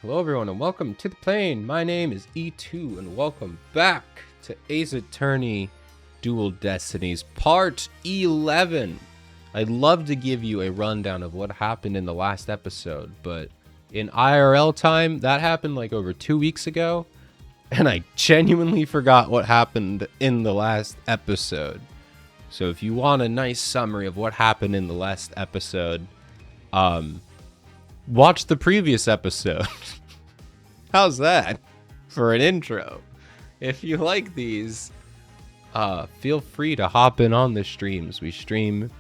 Hello everyone and welcome to the plane. My name is E2 and welcome back to Ace Attorney Dual Destinies Part 11. I'd love to give you a rundown of what happened in the last episode, but in IRL time, that happened like over 2 weeks ago, and I genuinely forgot what happened in the last episode. So if you want a nice summary of what happened in the last episode, watch the previous episode. How's that for an intro? If you like these, feel free to hop in on the streams. We stream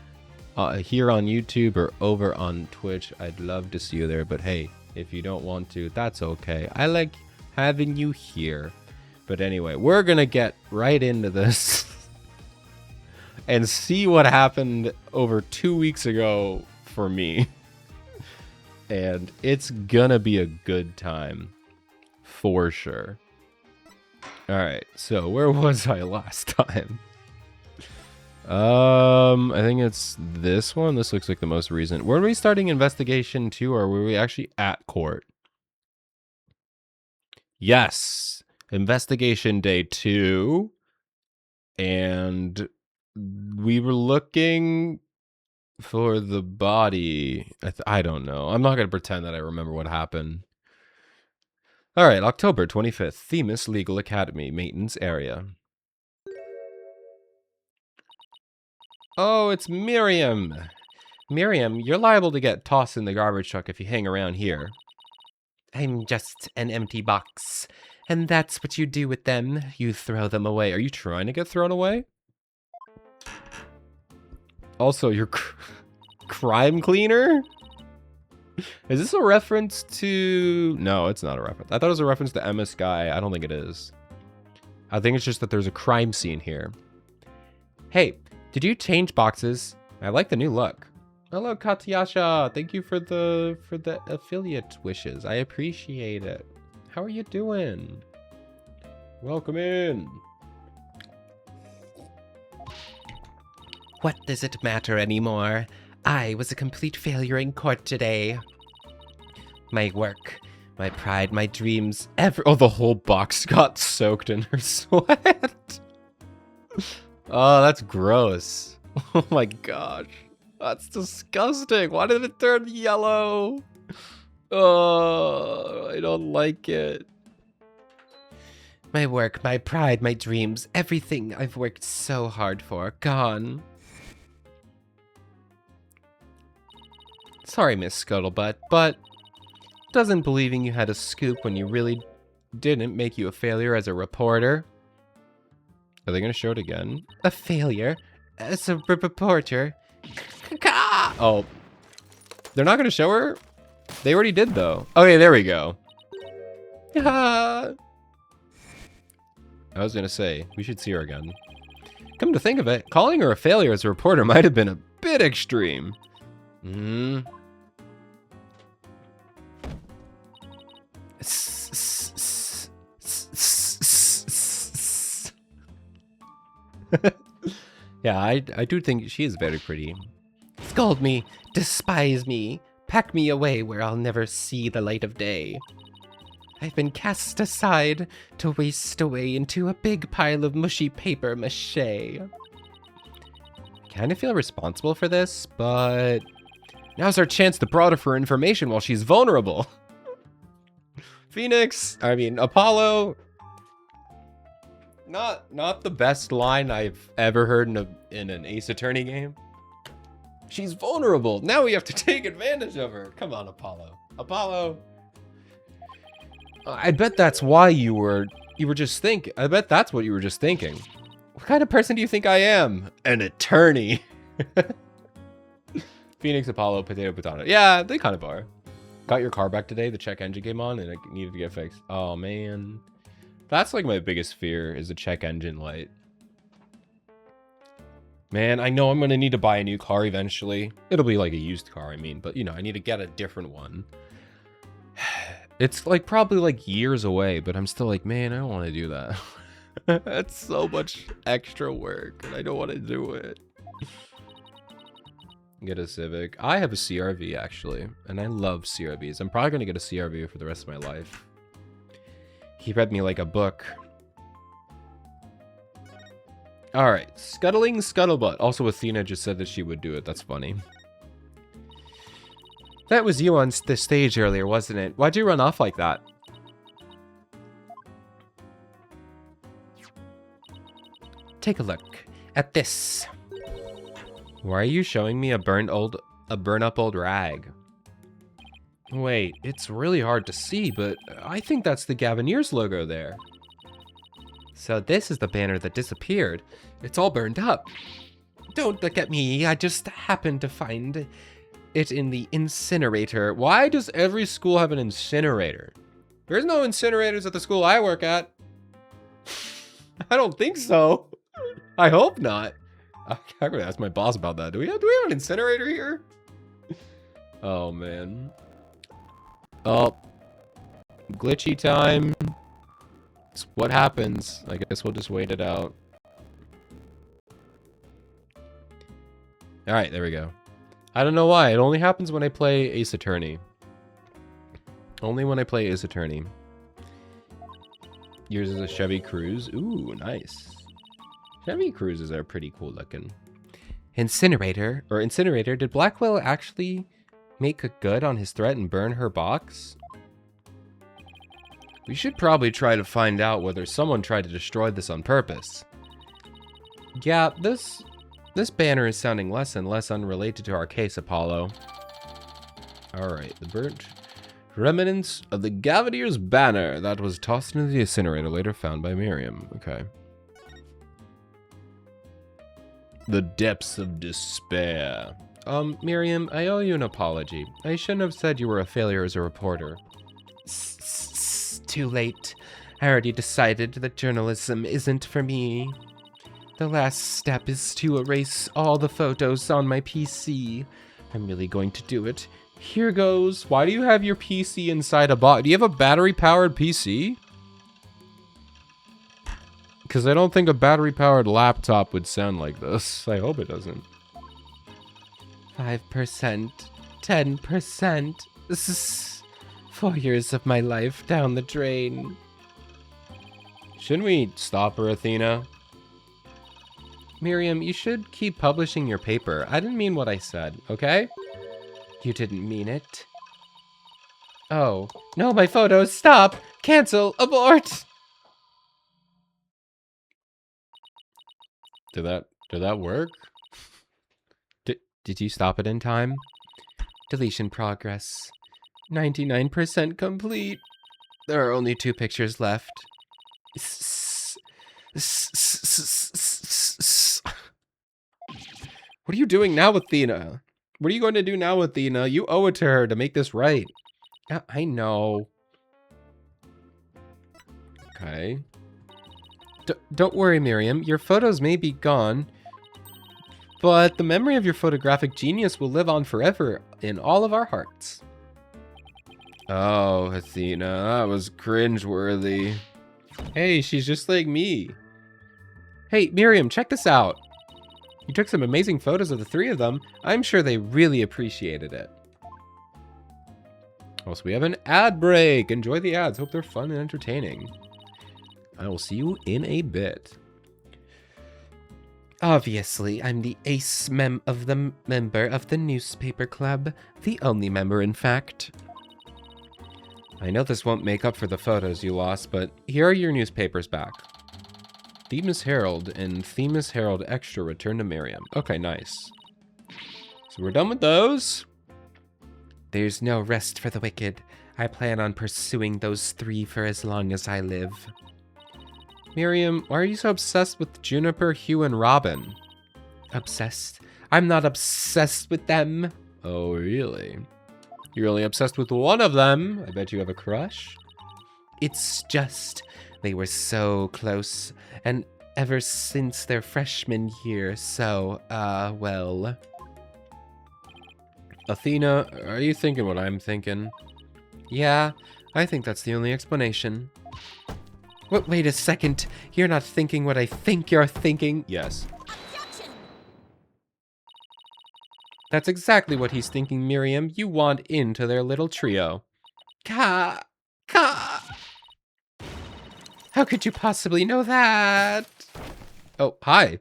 here on YouTube or over on Twitch. I'd love to see you there, but hey, if you don't want to, that's okay. I like having you here. But anyway, we're gonna get right into this and see what happened over 2 weeks ago for me. And it's gonna be a good time for sure. All right, so where was I last time? I think it's this one. This looks like the most recent. Were we starting investigation 2, or were we actually at court? Yes, investigation day 2, and we were looking for the body. I don't know. I'm not gonna pretend that I remember what happened. All right, October 25th, Themis Legal Academy, maintenance area. Oh, it's Miriam. Miriam, you're liable to get tossed in the garbage truck if you hang around here. I'm just an empty box, and that's what you do with them. You throw them away. Are you trying to get thrown away? Also, you're crime cleaner? Is this a reference to... No, it's not a reference. I thought it was a reference to Emma Sky. I don't think it is. I think it's just that there's a crime scene here. Hey, did you change boxes? I like the new look. Hello, Katyasha. Thank you for the affiliate wishes. I appreciate it. How are you doing? Welcome in. What does it matter anymore? I was a complete failure in court today. My work, my pride, my dreams, oh, the whole box got soaked in her sweat. Oh, that's gross. Oh my gosh. That's disgusting. Why did it turn yellow? Oh, I don't like it. My work, my pride, my dreams, everything I've worked so hard for, gone. Sorry, Miss Scuttlebutt, but doesn't believing you had a scoop when you really didn't make you a failure as a reporter. Are they going to show it again? A failure? As a reporter? Oh. They're not going to show her? They already did, though. Okay, there we go. I was going to say, we should see her again. Come to think of it, calling her a failure as a reporter might have been a bit extreme. Yeah, I do think she is very pretty. Scold me, despise me, pack me away where I'll never see the light of day. I've been cast aside to waste away into a big pile of mushy paper mache. I kind of feel responsible for this, but now's our chance to prod her for information while she's vulnerable. Apollo. Not the best line I've ever heard in an Ace Attorney game. She's vulnerable. Now we have to take advantage of her. Come on, Apollo. Apollo. I bet that's why you were just thinking. I bet that's what you were just thinking. What kind of person do you think I am? An attorney. Phoenix, Apollo, potato. Yeah, they kind of are. Got your car back today. The check engine came on and it needed to get fixed. Oh, man. That's like my biggest fear is the check engine light. Man, I know I'm going to need to buy a new car eventually. It'll be like a used car, I mean. But, you know, I need to get a different one. It's like probably like years away, but I'm still like, man, I don't want to do that. That's so much extra work and I don't want to do it. get a Civic. I have a CRV, actually, and I love CRVs. I'm probably going to get a CRV for the rest of my life. He read me like a book. Alright, Scuttling Scuttlebutt. Also, Athena just said that she would do it. That's funny. That was you on the stage earlier, wasn't it? Why'd you run off like that? Take a look at this. Why are you showing me a burn-up old rag? Wait, it's really hard to see, but I think that's the Gavineers logo there. So this is the banner that disappeared. It's all burned up. Don't look at me, I just happened to find it in the incinerator. Why does every school have an incinerator? There's no incinerators at the school I work at. I don't think so. I hope not. I'm gonna ask my boss about that. Do we have an incinerator here? Oh man. Oh, glitchy time. It's what happens. I guess we'll just wait it out. All right, there we go. I don't know why. It only happens when I play Ace Attorney. Only when I play Ace Attorney. Yours is a Chevy Cruze. Ooh, nice. Chevy Cruzes are pretty cool looking. Incinerator, did Blackwell actually make a good on his threat and burn her box? We should probably try to find out whether someone tried to destroy this on purpose. Yeah, this banner is sounding less and less unrelated to our case, Apollo. Alright, the burnt remnants of the Gavineers banner that was tossed into the incinerator, later found by Miriam. Okay. The depths of despair. Miriam, I owe you an apology. I shouldn't have said you were a failure as a reporter. Too late. I already decided that journalism isn't for me. The last step is to erase all the photos on my PC. I'm really going to do it. Here goes. Why do you have your PC inside a box? Do you have a battery-powered PC? Because I don't think a battery-powered laptop would sound like this. I hope it doesn't. 5%. 10%. 4 years of my life down the drain. Shouldn't we stop her, Athena? Miriam, you should keep publishing your paper. I didn't mean what I said, okay? You didn't mean it. Oh. No, my photos. Stop. Cancel. Abort. Did that work? Did you stop it in time? Deletion progress. 99% complete. There are only 2 pictures left. What are you doing now, Athena? What are you going to do now, Athena? You owe it to her to make this right. I know. Okay. Don't worry, Miriam. Your photos may be gone, but the memory of your photographic genius will live on forever in all of our hearts. Oh, Athena, that was cringeworthy. Hey, she's just like me. Hey, Miriam, check this out. You took some amazing photos of the 3 of them. I'm sure they really appreciated it. Also, we have an ad break. Enjoy the ads. Hope they're fun and entertaining. I will see you in a bit. Obviously, I'm the ace member of the newspaper club. The only member, in fact. I know this won't make up for the photos you lost, but here are your newspapers back. Themis Herald and Themis Herald Extra return to Miriam. Okay, nice. So we're done with those. There's no rest for the wicked. I plan on pursuing those 3 for as long as I live. Miriam, why are you so obsessed with Juniper, Hugh, and Robin? Obsessed? I'm not obsessed with them. Oh, really? You're only obsessed with one of them. I bet you have a crush. It's just, they were so close, and ever since their freshman year, so, well. Athena, are you thinking what I'm thinking? Yeah, I think that's the only explanation. Wait a second. You're not thinking what I think you're thinking. Yes. That's exactly what he's thinking, Miriam. You want into their little trio. Ka! How could you possibly know that? Oh, hi.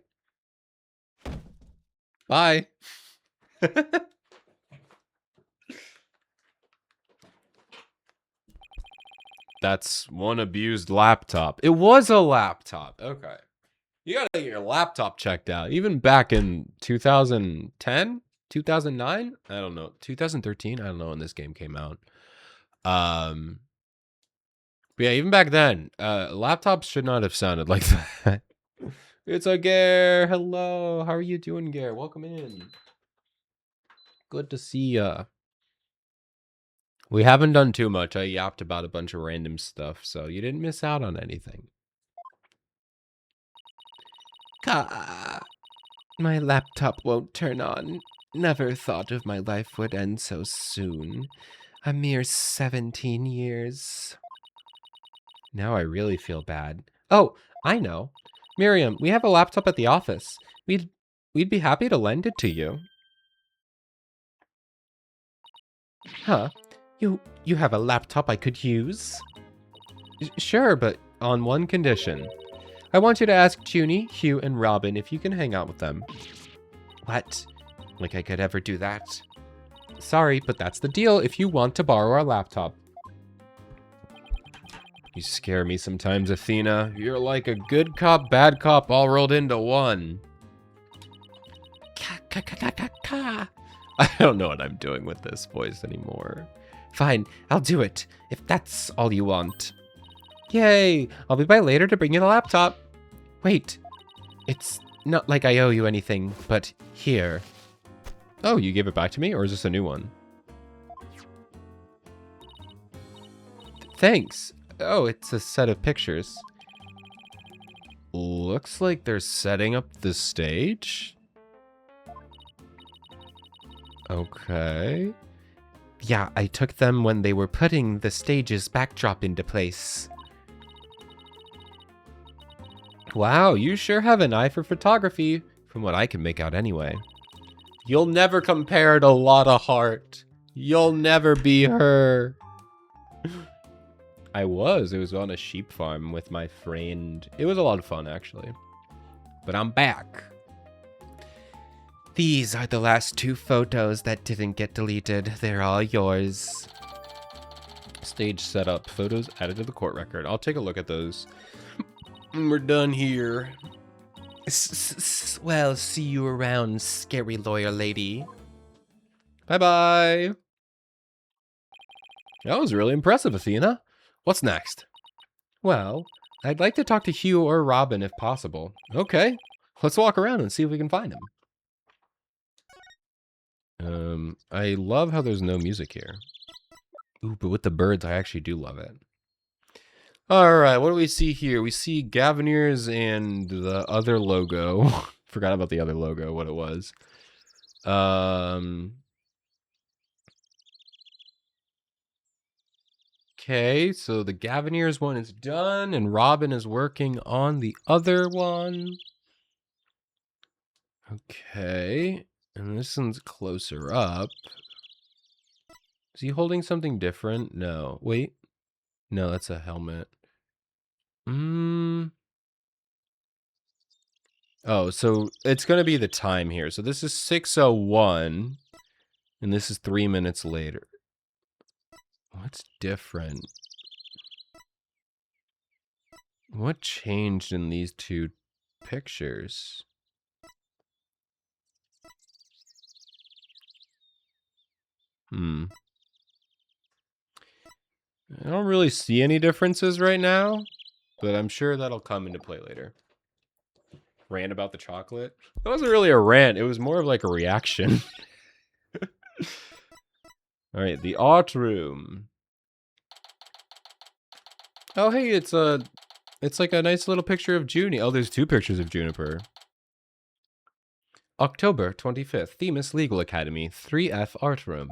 Bye. That's one abused laptop. It was a laptop. Okay. You gotta get your laptop checked out. Even back in 2010, 2009? I don't know. 2013? I don't know when this game came out. But yeah, even back then, laptops should not have sounded like that. It's a Gare. Hello. How are you doing, Gare? Welcome in. Good to see ya. We haven't done too much. I yapped about a bunch of random stuff, so you didn't miss out on anything. My laptop won't turn on. Never thought of my life would end so soon. A mere 17 years. Now I really feel bad. Oh, I know. Miriam, we have a laptop at the office. We'd be happy to lend it to you. Huh? You have a laptop I could use? Sure, but on one condition. I want you to ask Junie, Hugh, and Robin if you can hang out with them. What? Like I could ever do that? Sorry, but that's the deal if you want to borrow our laptop. You scare me sometimes, Athena. You're like a good cop, bad cop all rolled into one. I don't know what I'm doing with this voice anymore. Fine, I'll do it, if that's all you want. Yay! I'll be by later to bring you the laptop. Wait, it's not like I owe you anything, but here. Oh, you gave it back to me, or is this a new one? Thanks. Oh, it's a set of pictures. Looks like they're setting up the stage. Okay. Yeah, I took them when they were putting the stage's backdrop into place. Wow, you sure have an eye for photography, from what I can make out anyway. You'll never compare to Lotta Hart. You'll never be her. It was on a sheep farm with my friend. It was a lot of fun, actually. But I'm back. These are the last 2 photos that didn't get deleted. They're all yours. Stage setup. Photos added to the court record. I'll take a look at those. We're done here. Well, see you around, scary lawyer lady. Bye-bye. That was really impressive, Athena. What's next? Well, I'd like to talk to Hugh or Robin if possible. Okay, let's walk around and see if we can find him. I love how there's no music here. Ooh, but with the birds, I actually do love it. All right, what do we see here? We see Gavineers and the other logo. Forgot about the other logo, what it was. Okay, so the Gavineers one is done, and Robin is working on the other one. Okay, and this one's closer up. Is he holding something different? No. Wait. No, that's a helmet. Oh, so it's going to be the time here. So this is 6:01, and this is 3 minutes later. What's different? What changed in these 2 pictures? I don't really see any differences right now, but I'm sure that'll come into play later. Rant about the chocolate? That wasn't really a rant. It was more of like a reaction. All right, the art room. Oh, hey, it's like a nice little picture of Junie. Oh, there's 2 pictures of Juniper. October 25th, Themis Legal Academy, 3F Art Room.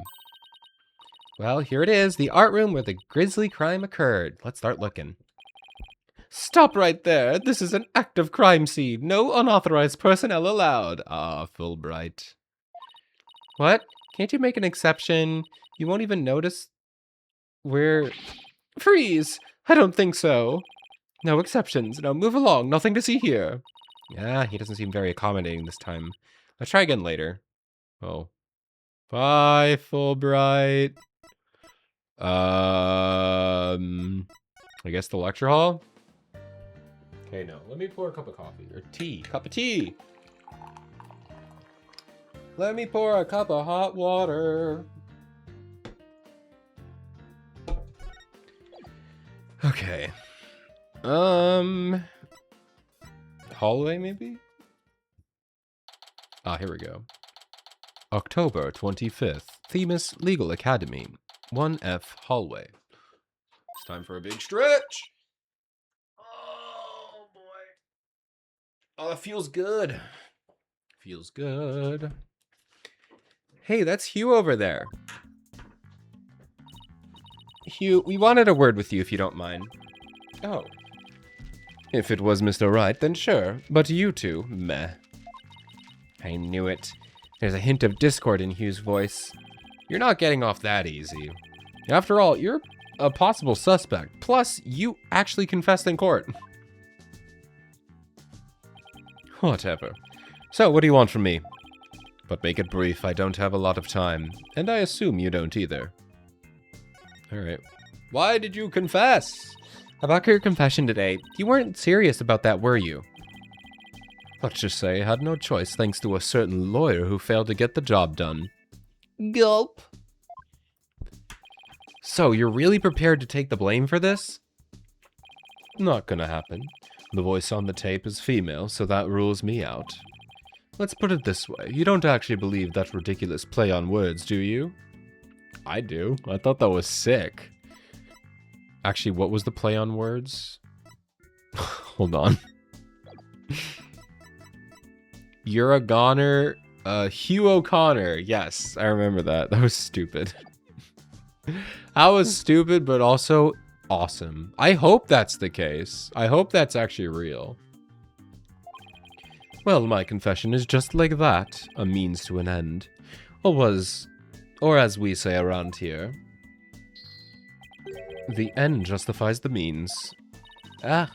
Well, here it is, the art room where the grisly crime occurred. Let's start looking. Stop right there. This is an active crime scene. No unauthorized personnel allowed. Ah, Fulbright. What? Can't you make an exception? You won't even notice we're... Freeze! I don't think so. No exceptions. Now move along. Nothing to see here. Yeah, he doesn't seem very accommodating this time. Let's try again later. Oh. Bye, Fulbright. I guess the lecture hall? Okay, no. Let me pour a cup of coffee. Or tea. Cup of tea! Let me pour a cup of hot water. Okay. Hallway, maybe? Ah, here we go. October 25th. Themis Legal Academy. 1F Hallway. It's time for a big stretch. Oh, boy. Oh, that feels good. Feels good. Hey, that's Hugh over there. Hugh, we wanted a word with you if you don't mind. Oh. If it was Mr. Wright, then sure. But you two, meh. I knew it. There's a hint of discord in Hugh's voice. You're not getting off that easy. After all, you're a possible suspect. Plus, you actually confessed in court. Whatever. So, what do you want from me? But make it brief, I don't have a lot of time. And I assume you don't either. Alright. Why did you confess? About your confession today, you weren't serious about that, were you? Let's just say I had no choice thanks to a certain lawyer who failed to get the job done. Gulp. So, you're really prepared to take the blame for this? Not gonna happen. The voice on the tape is female, so that rules me out. Let's put it this way. You don't actually believe that ridiculous play on words, do you? I do. I thought that was sick. Actually, what was the play on words? Hold on. You're a goner. Hugh O'Connor. Yes, I remember that. That was stupid. That was stupid, but also awesome. I hope that's the case. I hope that's actually real. Well, my confession is just like that. A means to an end. Or as we say around here, the end justifies the means. Ah,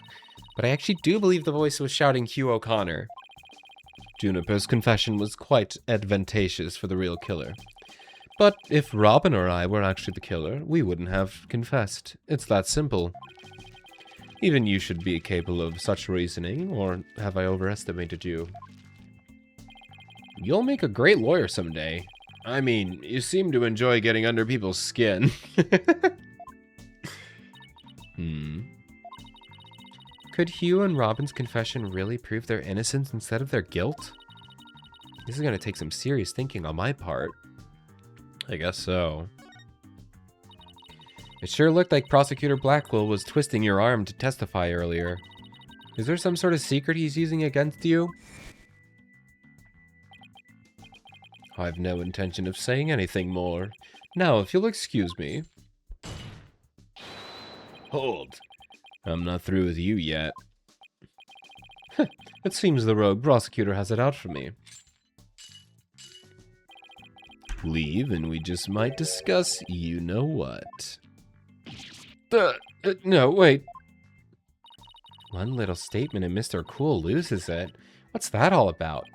but I actually do believe the voice was shouting Hugh O'Connor. Juniper's confession was quite advantageous for the real killer. But if Robin or I were actually the killer, we wouldn't have confessed. It's that simple. Even you should be capable of such reasoning, or have I overestimated you? You'll make a great lawyer someday. I mean, you seem to enjoy getting under people's skin. Could Hugh and Robin's confession really prove their innocence instead of their guilt? This is going to take some serious thinking on my part. I guess so. It sure looked like Prosecutor Blackwell was twisting your arm to testify earlier. Is there some sort of secret he's using against you? I've no intention of saying anything more. Now, if you'll excuse me. Hold. I'm not through with you yet. It seems the rogue prosecutor has it out for me. Leave and we just might discuss you-know-what. No, wait. One little statement and Mr. Cool loses it. What's that all about?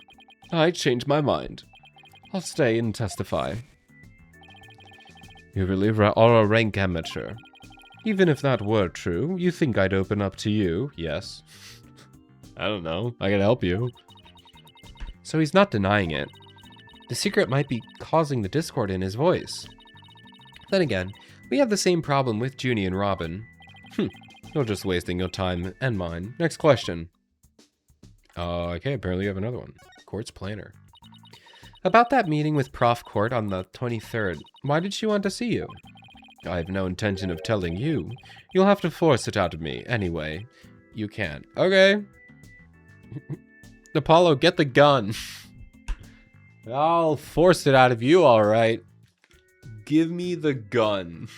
I changed my mind. I'll stay and testify. You really are a rank amateur. Even if that were true, you think I'd open up to you, yes? I don't know. I can help you. So he's not denying it. The secret might be causing the discord in his voice. Then again, we have the same problem with Junie and Robin. You're just wasting your time and mine. Next question. Okay, apparently you have another one. Court's planner. About that meeting with Prof. Court on the 23rd, why did she want to see you? I have no intention of telling you. You'll have to force it out of me, anyway. You can't. Okay. Apollo, get the gun. I'll force it out of you, alright. Give me the gun.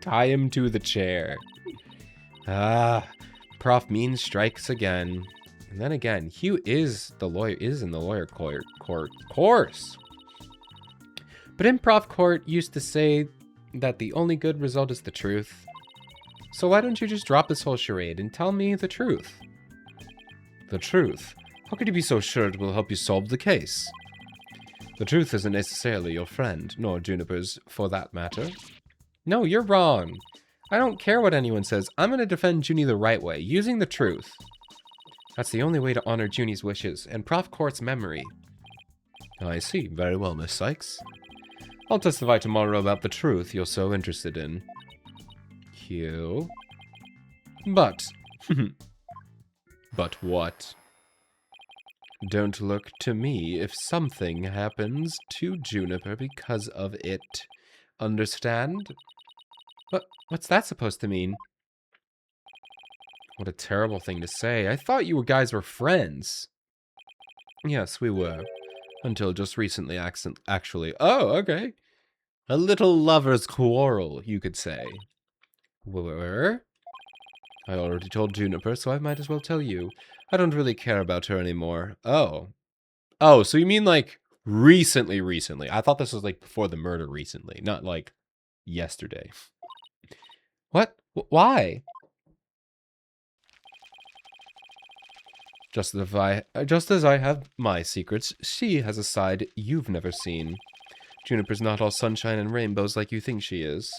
Tie him to the chair. Prof. Mean strikes again. And then again, Hugh is in the lawyer court course. But Improv Court used to say that the only good result is the truth. So why don't you just drop this whole charade and tell me the truth? The truth? How could you be so sure it will help you solve the case? The truth isn't necessarily your friend, nor Juniper's for that matter. No, you're wrong. I don't care what anyone says. I'm going to defend Junie the right way, using the truth. That's the only way to honor Junie's wishes and Prof. Court's memory. I see. Very well, Miss Sykes. I'll testify tomorrow about the truth you're so interested in. Q. But. But what? Don't look to me if something happens to Juniper because of it. Understand? What's that supposed to mean? What a terrible thing to say. I thought you guys were friends. Yes, we were. Until just recently, actually. Oh, okay. A little lover's quarrel, you could say. Were? I already told Juniper, so I might as well tell you. I don't really care about her anymore. Oh. Oh, so you mean like recently? I thought this was like before the murder recently, not like yesterday. What? Why? Just as I have my secrets, she has a side you've never seen. Juniper's not all sunshine and rainbows like you think she is.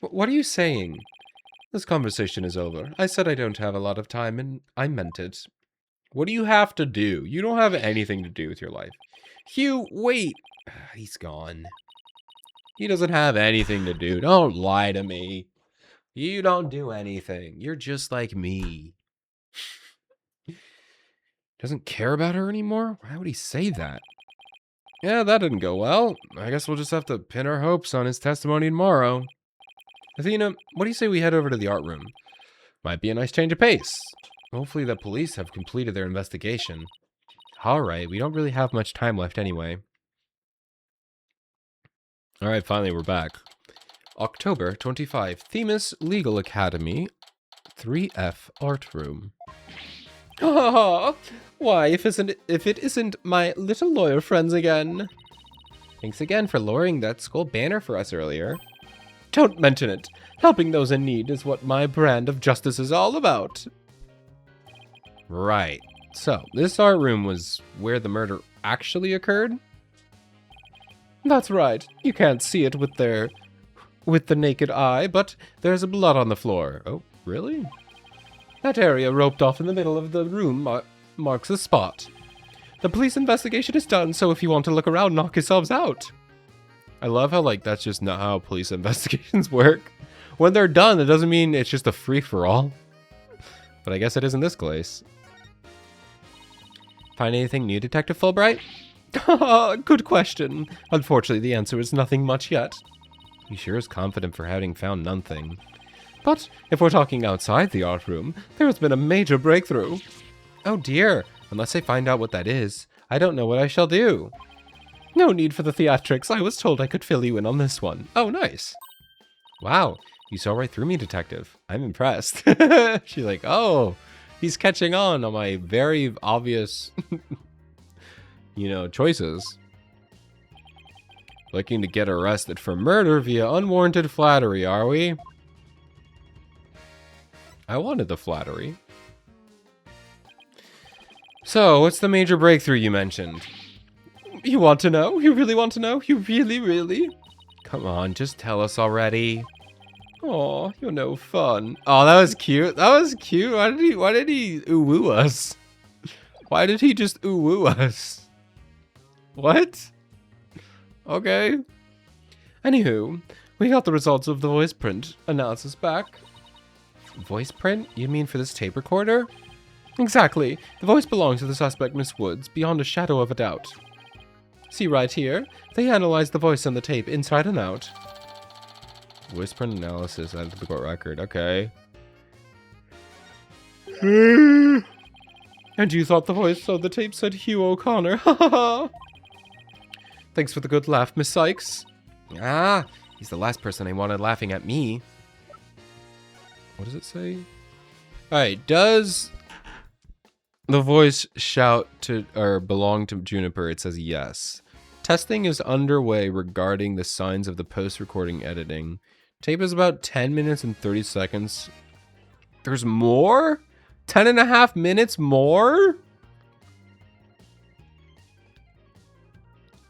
What are you saying? This conversation is over. I said I don't have a lot of time, and I meant it. What do you have to do? You don't have anything to do with your life. Hugh, wait. He's gone. He doesn't have anything to do. Don't lie to me. You don't do anything. You're just like me. Doesn't care about her anymore? Why would he say that? Yeah, that didn't go well. I guess we'll just have to pin our hopes on his testimony tomorrow. Athena, what do you say we head over to the art room? Might be a nice change of pace. Hopefully the police have completed their investigation. Alright, we don't really have much time left anyway. Alright, finally we're back. October 25, Themis Legal Academy, 3F Art Room. Why, if it isn't my little lawyer friends again. Thanks again for lowering that school banner for us earlier. Don't mention it. Helping those in need is what my brand of justice is all about. Right. So, this art room was where the murder actually occurred? That's right. You can't see it with the naked eye, but there's blood on the floor. Oh, really? That area roped off in the middle of the room marks the spot. The police investigation is done, so if you want to look around, knock yourselves out. I love how, like, that's just not how police investigations work. When they're done, it doesn't mean it's just a free-for-all. But I guess it is in this case. Find anything new, Detective Fulbright? Good question. Unfortunately, the answer is nothing much yet. He sure is confident for having found nothing. But if we're talking outside the art room, there has been a major breakthrough. Oh dear, unless I find out what that is, I don't know what I shall do. No need for the theatrics. I was told I could fill you in on this one. Oh, nice. Wow, you saw right through me, Detective. I'm impressed. She's like, oh, he's catching on my very obvious, choices. Looking to get arrested for murder via unwarranted flattery, are we? I wanted the flattery. So, what's the major breakthrough you mentioned? You want to know? You really want to know? You really? Come on, just tell us already. Aw, you're no fun. Oh, that was cute. That was cute. Why did he ooh-woo us? Why did he just ooh-woo us? What? Okay. Anywho, we got the results of the voice print analysis back. Voice print? You mean for this tape recorder? Exactly. The voice belongs to the suspect, Miss Woods, beyond a shadow of a doubt. See right here? They analyzed the voice on the tape inside and out. Voice print analysis added to the court record. Okay. And you thought the voice on the tape said Hugh O'Connor. Ha ha ha! Thanks for the good laugh, Miss Sykes. Ah, he's the last person I wanted laughing at me. What does it say? Alright, does the voice shout to or belong to Juniper? It says yes. Testing is underway regarding the signs of the post-recording editing. Tape is about 10 minutes and 30 seconds. There's more? 10.5 minutes more?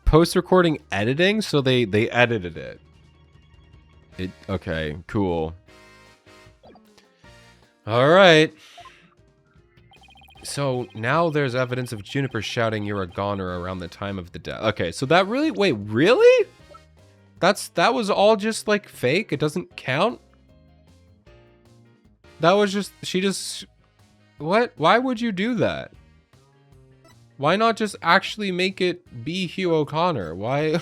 Post-recording editing? So they edited it. Okay, cool. Alright. So now there's evidence of Juniper shouting "You're a goner" around the time of the death. Okay, so that really... Wait, really? That was all just like fake? It doesn't count? That was just... She just... What? Why would you do that? Why not just actually make it be Hugh O'Connor? Why?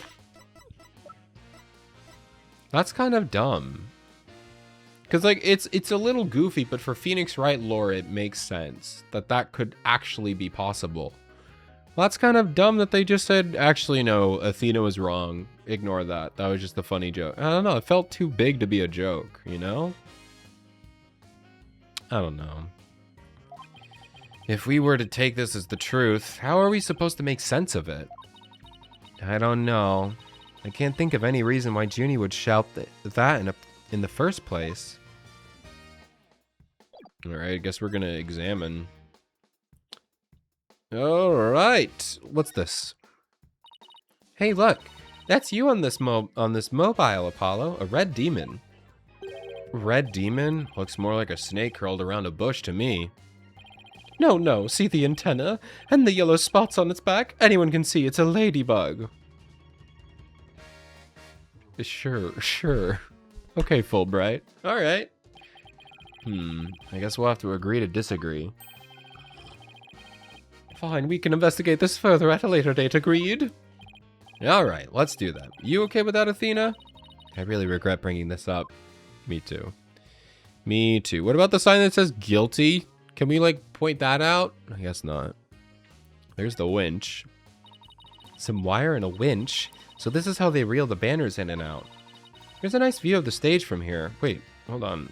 That's kind of dumb. Because, like, it's a little goofy, but for Phoenix Wright lore, it makes sense that could actually be possible. Well, that's kind of dumb that they just said, actually, no, Athena was wrong. Ignore that. That was just a funny joke. I don't know. It felt too big to be a joke, you know? I don't know. If we were to take this as the truth, how are we supposed to make sense of it? I don't know. I can't think of any reason why Junie would shout that in the first place. Alright, I guess we're gonna examine. Alright, what's this? Hey, look! That's you on this mobile, Apollo. A red demon. Red demon? Looks more like a snake curled around a bush to me. No, see the antenna? And the yellow spots on its back? Anyone can see it's a ladybug. Sure. Okay, Fulbright. Alright. I guess we'll have to agree to disagree. Fine, we can investigate this further at a later date, agreed? Alright, let's do that. You okay with that, Athena? I really regret bringing this up. Me too. Me too. What about the sign that says guilty? Can we, like, point that out? I guess not. There's the winch. Some wire and a winch. So this is how they reel the banners in and out. There's a nice view of the stage from here. Wait, hold on.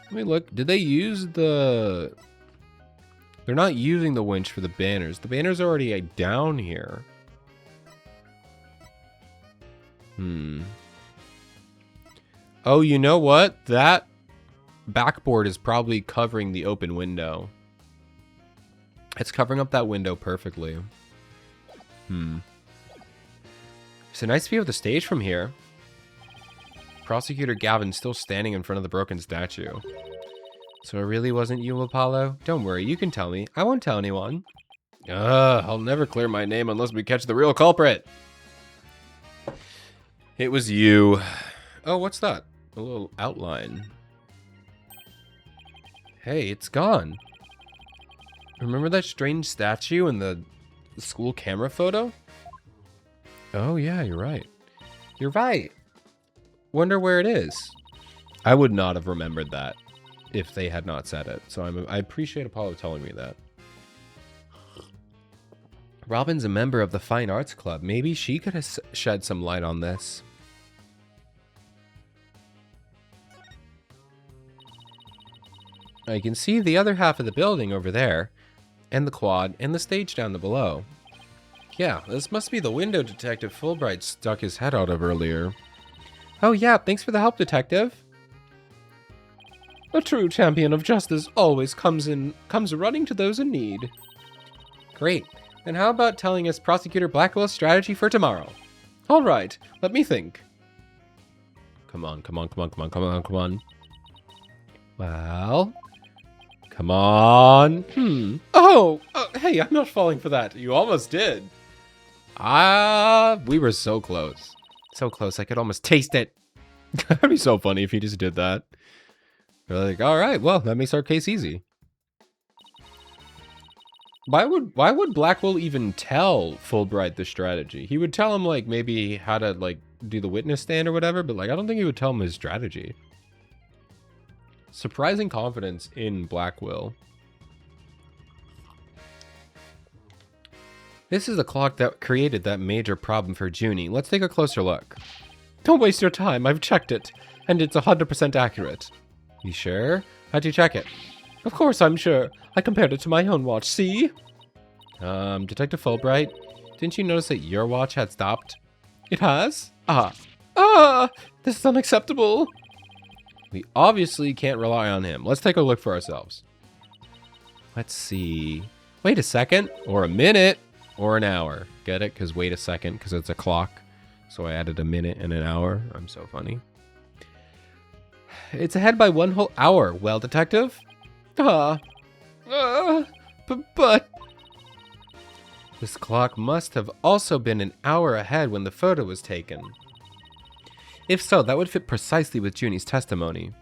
Let me look. Did they use the... They're not using the winch for the banners. The banners are already down here. Oh, you know what? That backboard is probably covering the open window. It's covering up that window perfectly. It's a nice view of the stage from here. Prosecutor Gavin's still standing in front of the broken statue. So it really wasn't you, Apollo? Don't worry, you can tell me. I won't tell anyone. I'll never clear my name unless we catch the real culprit. It was you. Oh, what's that? A little outline. Hey, it's gone. Remember that strange statue in the school camera photo? Oh yeah, you're right. You're right. Wonder where it is. I would not have remembered that if they had not said it. So I appreciate Apollo telling me that. Robin's a member of the Fine Arts Club. Maybe she could have shed some light on this. I can see the other half of the building over there, and the quad, and the stage down below. Yeah, this must be the window Detective Fulbright stuck his head out of earlier. Oh yeah, thanks for the help, Detective. A true champion of justice always comes running to those in need. Great. Then how about telling us Prosecutor Blackwell's strategy for tomorrow? All right, let me think. Come on. Well, come on. Oh, hey, I'm not falling for that. You almost did. We were so close. So close, I could almost taste it. That'd be so funny if he just did that. They're like, all right, well, that makes our case easy. Why would Blackwell even tell Fulbright the strategy? He would tell him, like, maybe how to, like, do the witness stand or whatever, but, like, I don't think he would tell him his strategy. Surprising confidence in Blackwell. This is the clock that created that major problem for Junie. Let's take a closer look. Don't waste your time, I've checked it, and it's 100% accurate. You sure? How'd you check it? Of course I'm sure. I compared it to my own watch, see? Detective Fulbright, Didn't you notice that your watch had stopped? It has? Ah! This is unacceptable. We obviously can't rely on him. Let's take a look for ourselves. Let's see. Wait a second, or a minute, or an hour. Get it? Because wait a second, because it's a clock. So I added a minute and an hour. I'm so funny. It's ahead by 1 whole hour. Well, detective? But... This clock must have also been an hour ahead when the photo was taken. If so, that would fit precisely with Junie's testimony.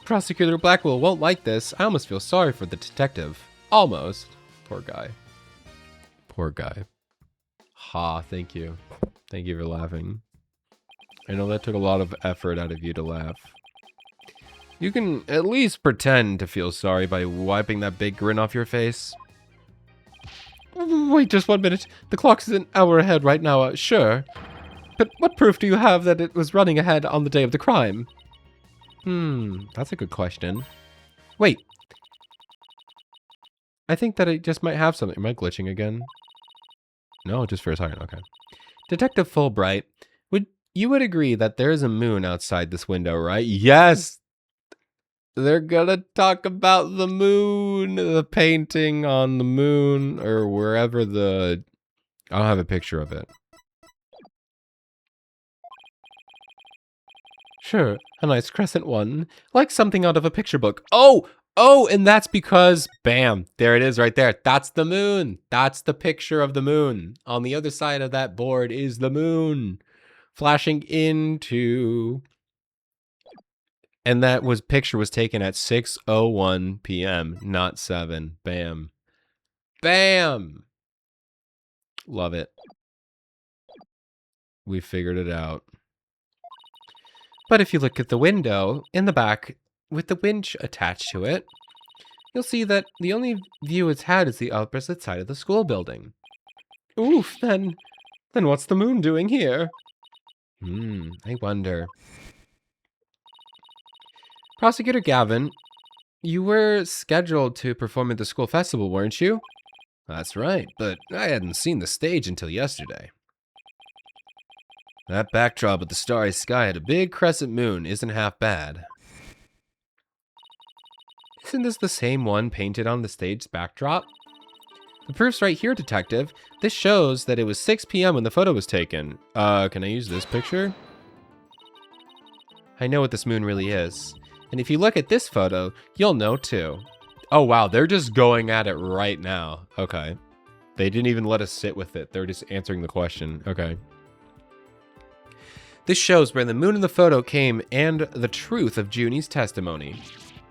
Prosecutor Blackwell won't like this. I almost feel sorry for the detective. Almost. Poor guy. Poor guy. Ha, thank you. Thank you for laughing. I know that took a lot of effort out of you to laugh. You can at least pretend to feel sorry by wiping that big grin off your face. Wait just 1 minute. The clock is an hour ahead right now, sure. But what proof do you have that it was running ahead on the day of the crime? That's a good question. Wait. I think that I just might have something. Am I glitching again? No, just for a second. Okay. Detective Fulbright, you would agree that there is a moon outside this window, right? Yes! They're gonna talk about the moon, the painting on the moon, or wherever the... I don't have a picture of it. Sure, a nice crescent one, like something out of a picture book. Oh, and that's because, bam, there it is right there. That's the moon. That's the picture of the moon. On the other side of that board is the moon flashing into... And that picture was taken at 6:01 p.m., not 7. Bam. Bam! Love it. We figured it out. But if you look at the window in the back with the winch attached to it, you'll see that the only view it's had is the opposite side of the school building. Oof, then what's the moon doing here? I wonder. Prosecutor Gavin, you were scheduled to perform at the school festival, weren't you? That's right, but I hadn't seen the stage until yesterday. That backdrop of the starry sky at a big crescent moon isn't half bad. Isn't this the same one painted on the stage's backdrop? The proof's right here, detective. This shows that it was 6 p.m. when the photo was taken. Can I use this picture? I know what this moon really is. And if you look at this photo, you'll know too. Oh wow, they're just going at it right now. Okay. They didn't even let us sit with it. They're just answering the question. Okay. This shows where the moon in the photo came and the truth of Junie's testimony.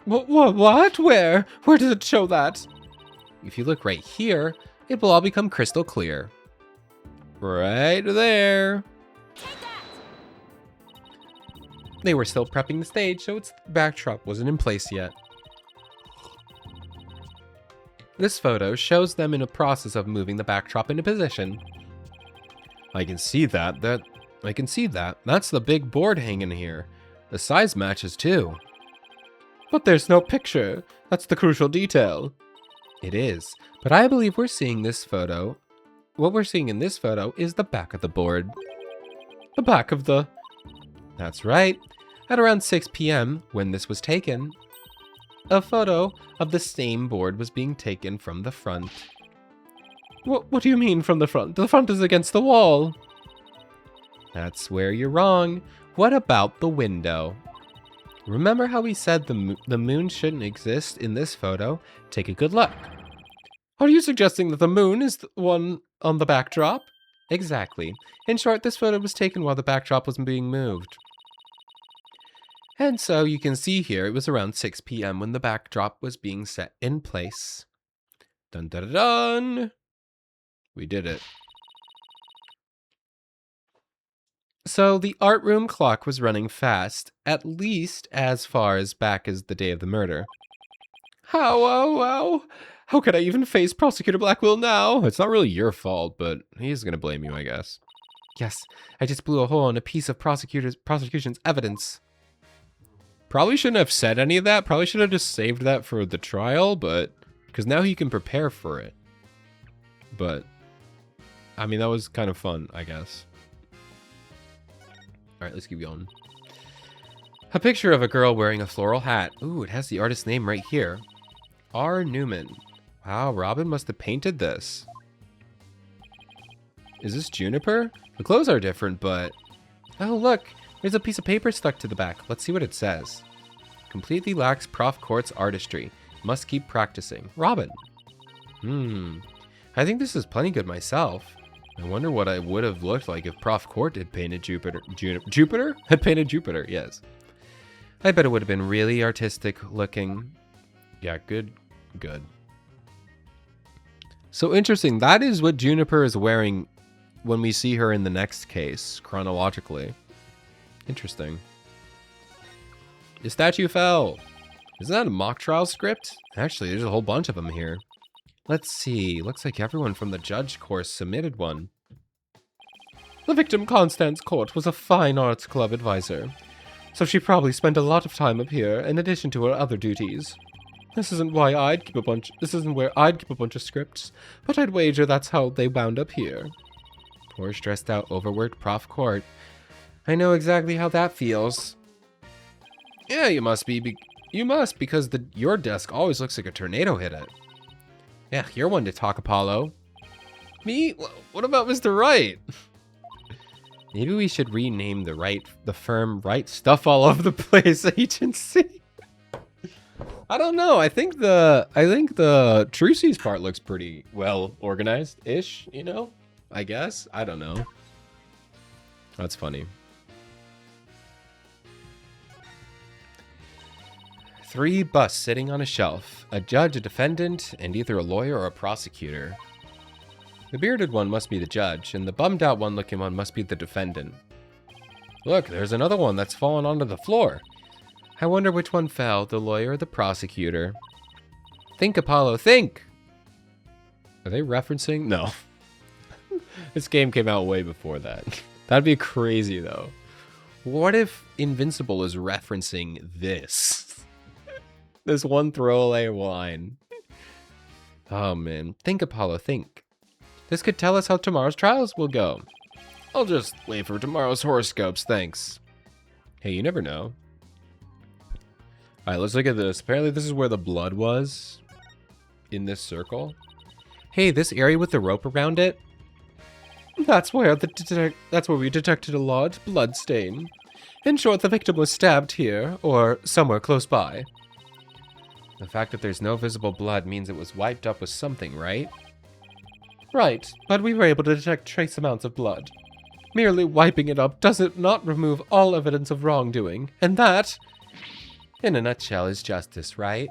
What? Where? Where does it show that? If you look right here, it will all become crystal clear. Right there. They were still prepping the stage, so its backdrop wasn't in place yet. This photo shows them in a process of moving the backdrop into position. I can see that. That's the big board hanging here. The size matches too. But there's no picture. That's the crucial detail. It is, but I believe we're seeing this photo. What we're seeing in this photo is the back of the board. The back of the... That's right. At around 6 p.m., when this was taken, a photo of the same board was being taken from the front. What do you mean from the front? The front is against the wall. That's where you're wrong. What about the window? Remember how we said the moon shouldn't exist in this photo? Take a good look. Are you suggesting that the moon is the one on the backdrop? Exactly. In short, this photo was taken while the backdrop was being moved. And so you can see here it was around 6 p.m. when the backdrop was being set in place. Dun dun dun! We did it. So the art room clock was running fast, at least as far as back as the day of the murder. How could I even face Prosecutor Blackwell now? It's not really your fault, but he's gonna blame you, I guess. Yes, I just blew a hole in a piece of prosecution's evidence. Probably shouldn't have said any of that. Probably should have just saved that for the trial, but... because now he can prepare for it. But I mean, that was kind of fun, I guess. All right, let's keep going. A picture of a girl wearing a floral hat. Ooh, it has the artist's name right here. R. Newman. Wow, Robin must have painted this. Is this Juniper? The clothes are different, but... Oh, look. There's a piece of paper stuck to the back. Let's see what it says. Completely lacks Prof. Court's artistry. Must keep practicing. Robin. I think this is plenty good myself. I wonder what I would have looked like if Prof. Court had painted Jupiter. Jupiter? Had painted Jupiter, yes. I bet it would have been really artistic looking. Yeah, good. So interesting. That is what Juniper is wearing when we see her in the next case, chronologically. Interesting. The statue fell. Isn't that a mock trial script? Actually, there's a whole bunch of them here. Let's see. Looks like everyone from the judge course submitted one. The victim, Constance Court, was a fine arts club advisor, so she probably spent a lot of time up here in addition to her other duties. This isn't where I'd keep a bunch of scripts, but I'd wager that's how they wound up here. Poor, stressed out, overworked Prof. Court. I know exactly how that feels. Yeah, you must because your desk always looks like a tornado hit it. Yeah, you're one to talk, Apollo. Me? What about Mr. Wright? Maybe we should rename the firm Wright Stuff All Over the Place Agency. I don't know. I think the Trucy's part looks pretty well organized-ish, you know? I guess. I don't know. That's funny. 3 busts sitting on a shelf. A judge, a defendant, and either a lawyer or a prosecutor. The bearded one must be the judge, and the bummed out one looking one must be the defendant. Look, there's another one that's fallen onto the floor. I wonder which one fell, the lawyer or the prosecutor. Think, Apollo, think! Are they referencing? No. This game came out way before that. That'd be crazy, though. What if Invincible is referencing this? This one throwaway line. Oh, man. Think, Apollo, think. This could tell us how tomorrow's trials will go. I'll just wait for tomorrow's horoscopes, thanks. Hey, you never know. Alright, let's look at this. Apparently this is where the blood was. In this circle. Hey, this area with the rope around it? That's where we detected a large blood stain. In short, the victim was stabbed here, or somewhere close by. The fact that there's no visible blood means it was wiped up with something, right? Right, but we were able to detect trace amounts of blood. Merely wiping it up does not remove all evidence of wrongdoing, and that, in a nutshell, is justice, right?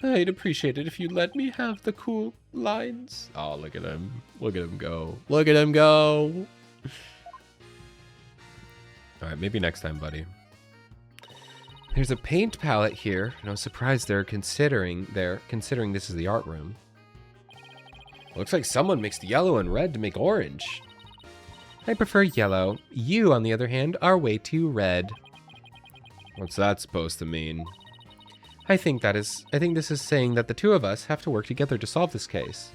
I'd appreciate it if you'd let me have the cool lines. Oh, look at him. Look at him go. Look at him go! Alright, maybe next time, buddy. There's a paint palette here. No surprise they're considering this is the art room. Looks like someone mixed yellow and red to make orange. I prefer yellow. You, on the other hand, are way too red. What's that supposed to mean? I think this is saying that the two of us have to work together to solve this case.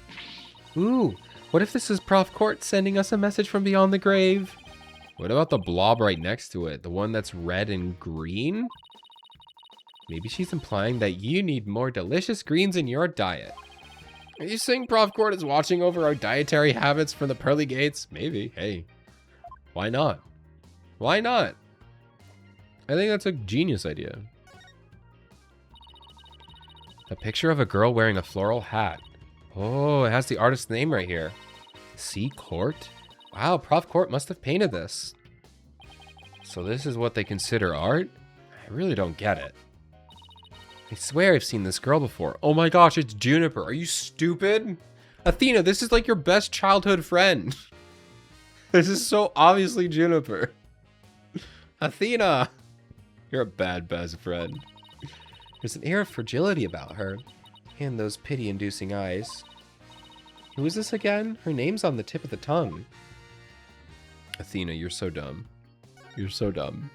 Ooh, what if this is Prof. Court sending us a message from beyond the grave? What about the blob right next to it? The one that's red and green? Maybe she's implying that you need more delicious greens in your diet. Are you saying Prof. Court is watching over our dietary habits from the pearly gates? Maybe. Hey, why not? Why not? I think that's a genius idea. A picture of a girl wearing a floral hat. Oh, it has the artist's name right here. C. Court? Wow, Prof. Court must have painted this. So this is what they consider art? I really don't get it. I swear I've seen this girl before. Oh my gosh, it's Juniper. Are you stupid? Athena, this is like your best childhood friend. This is so obviously Juniper. Athena! You're a bad best friend. There's an air of fragility about her. And those pity-inducing eyes. Who is this again? Her name's on the tip of the tongue. Athena, you're so dumb. You're so dumb.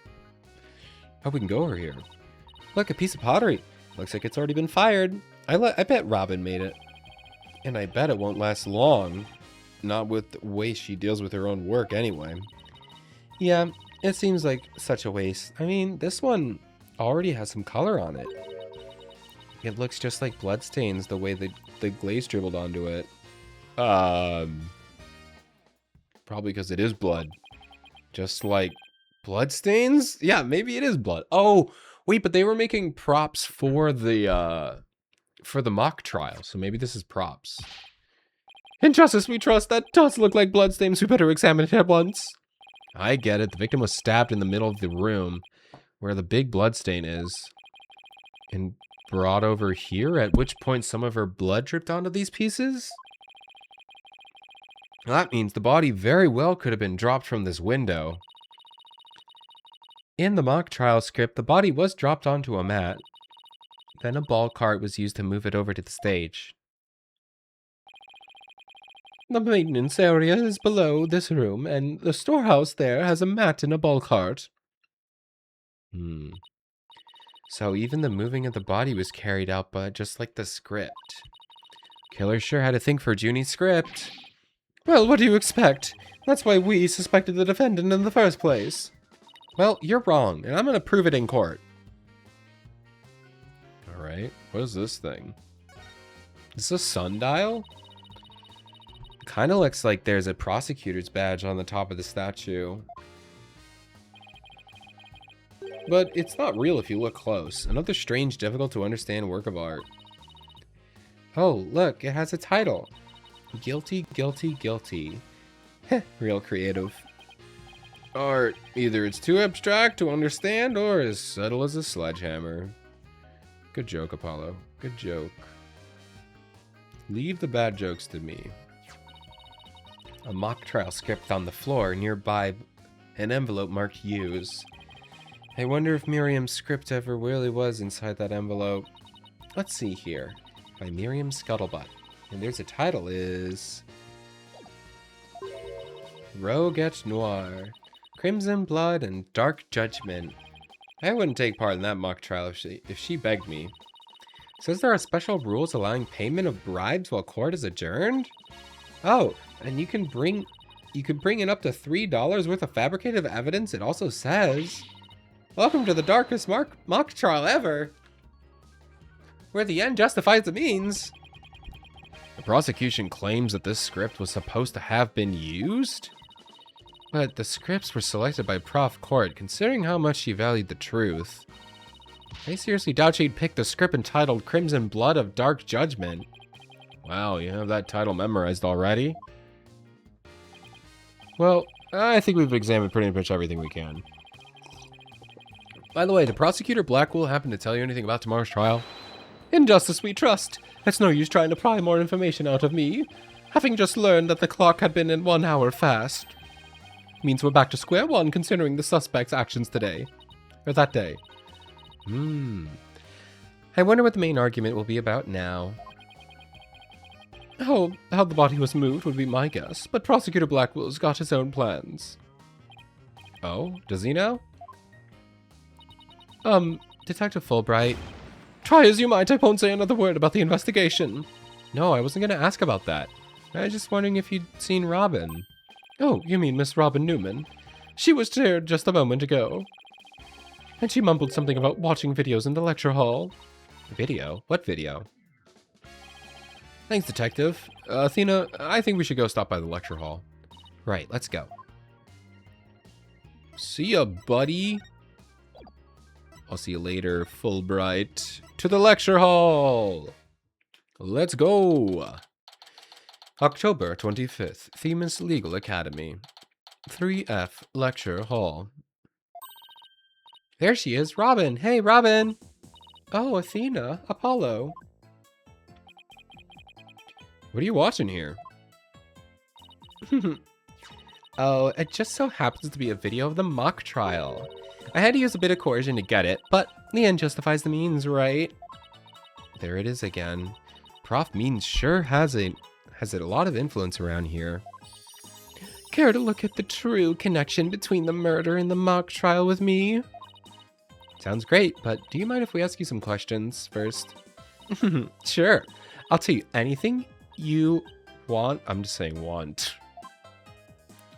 Oh, we can go over here. Look, a piece of pottery. Looks like it's already been fired. I bet Robin made it. And I bet it won't last long. Not with the way she deals with her own work anyway. Yeah, it seems like such a waste. I mean, this one already has some color on it. It looks just like bloodstains the way the glaze dribbled onto it. Probably because it is blood. Just like bloodstains? Yeah, maybe it is blood. Oh, wait, but they were making props for the mock trial, so maybe this is props. In justice we trust, that does look like bloodstains. We better examine it at once. I get it. The victim was stabbed in the middle of the room where the big bloodstain is and brought over here, at which point some of her blood dripped onto these pieces? Well, that means the body very well could have been dropped from this window. In the mock trial script, the body was dropped onto a mat. Then a ball cart was used to move it over to the stage. The maintenance area is below this room, and the storehouse there has a mat and a ball cart. So even the moving of the body was carried out, but just like the script. Killer sure had to think for Junie's script. Well, what do you expect? That's why we suspected the defendant in the first place. Well, you're wrong, and I'm gonna prove it in court. Alright, what is this thing? Is this a sundial? Kind of looks like there's a prosecutor's badge on the top of the statue. But it's not real if you look close. Another strange, difficult to understand work of art. Oh, look, it has a title. Guilty, guilty, guilty. Heh, real creative. Art, either it's too abstract to understand or as subtle as a sledgehammer. Good joke, Apollo. Good joke. Leave the bad jokes to me. A mock trial script on the floor nearby, an envelope marked Use. I wonder if Miriam's script ever really was inside that envelope. Let's see here. By Miriam Scuttlebutt. And there's a title is... Rogue et Noir. Crimson Blood and Dark Judgment. I wouldn't take part in that mock trial if she begged me. Says there are special rules allowing payment of bribes while court is adjourned? Oh, and you can bring in up to $3 worth of fabricated evidence, it also says. Welcome to the darkest mock trial ever, where the end justifies the means. The prosecution claims that this script was supposed to have been used? But the scripts were selected by Prof. Court, considering how much she valued the truth. I seriously doubt she'd pick the script entitled Crimson Blood of Dark Judgment. Wow, you have that title memorized already? Well, I think we've examined pretty much everything we can. By the way, did Prosecutor Blackwell happen to tell you anything about tomorrow's trial? In justice we trust. It's no use trying to pry more information out of me. Having just learned that the clock had been in 1 hour fast. Means we're back to square one considering the suspect's actions today. Or that day. I wonder what the main argument will be about now. How the body was moved would be my guess, but Prosecutor Blackwell's got his own plans. Oh, does he now? Detective Fulbright. Try as you might, I won't say another word about the investigation. No, I wasn't going to ask about that. I was just wondering if you'd seen Robin. Oh, you mean Miss Robin Newman. She was here just a moment ago. And she mumbled something about watching videos in the lecture hall. Video? What video? Thanks, Detective. Athena, I think we should go stop by the lecture hall. Right, let's go. See ya, buddy. I'll see you later, Fulbright. To the lecture hall! Let's go! October 25th, Themis Legal Academy. 3F Lecture Hall. There she is, Robin! Hey, Robin! Oh, Athena, Apollo. What are you watching here? Oh, it just so happens to be a video of the mock trial. I had to use a bit of coercion to get it, but the end justifies the means, right? There it is again. Prof. Means sure has a lot of influence around here. Care to look at the true connection between the murder and the mock trial with me? Sounds great, but do you mind if we ask you some questions first? Sure. I'll tell you anything you want? I'm just saying want.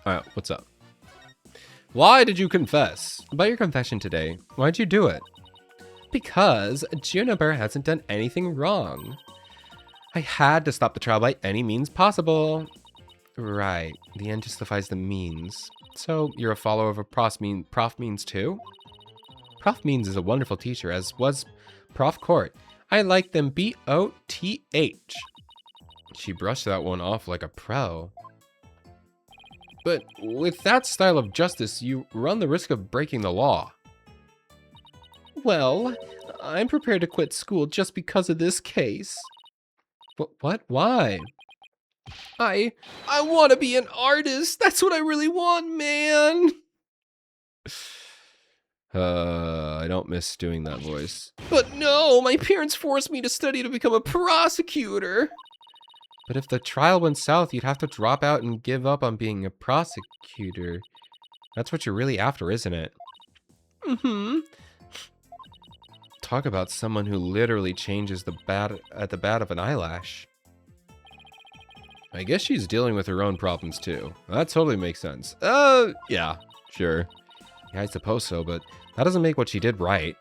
Alright, what's up? Why did you confess? About your confession today. Why'd you do it? Because Juniper hasn't done anything wrong. I had to stop the trial by any means possible. Right. The end justifies the means. So, you're a follower of a Prof Means too? Prof Means is a wonderful teacher, as was Prof Court. I like them B-O-T-H. She brushed that one off like a pro. But with that style of justice, you run the risk of breaking the law. Well, I'm prepared to quit school just because of this case. What? Why? I want to be an artist. That's what I really want, man. I don't miss doing that voice. But no, my parents forced me to study to become a prosecutor. But if the trial went south, you'd have to drop out and give up on being a prosecutor. That's what you're really after, isn't it? Mm-hmm. Talk about someone who literally changes the bat at the bat of an eyelash. I guess she's dealing with her own problems too. That totally makes sense. Yeah, sure. Yeah, I suppose so, but that doesn't make what she did right.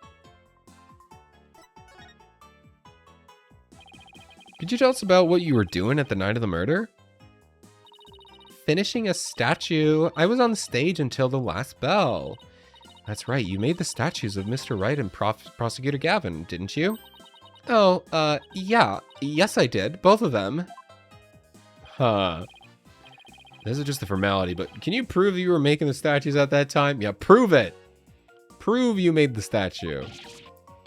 Could you tell us about what you were doing at the night of the murder? Finishing a statue. I was on stage until the last bell. That's right, you made the statues of Mr. Wright and Prosecutor Gavin, didn't you? Oh, yeah. Yes, I did. Both of them. Huh. This is just a formality, but can you prove you were making the statues at that time? Yeah, prove it. Prove you made the statue.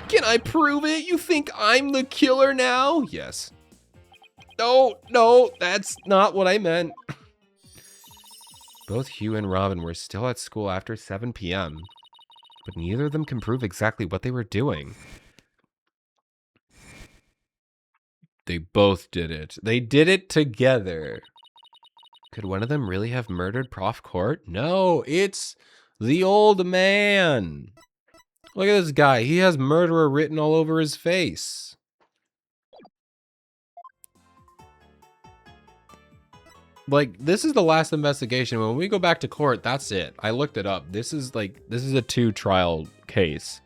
Can I prove it? You think I'm the killer now? Yes. No, that's not what I meant. Both Hugh and Robin were still at school after 7 p.m., but neither of them can prove exactly what they were doing. They both did it. They did it together. Could one of them really have murdered Prof Court? No, it's the old man. Look at this guy. He has murderer written all over his face. Like, this is the last investigation. When we go back to court, that's it. I looked it up. This is a 2-trial case.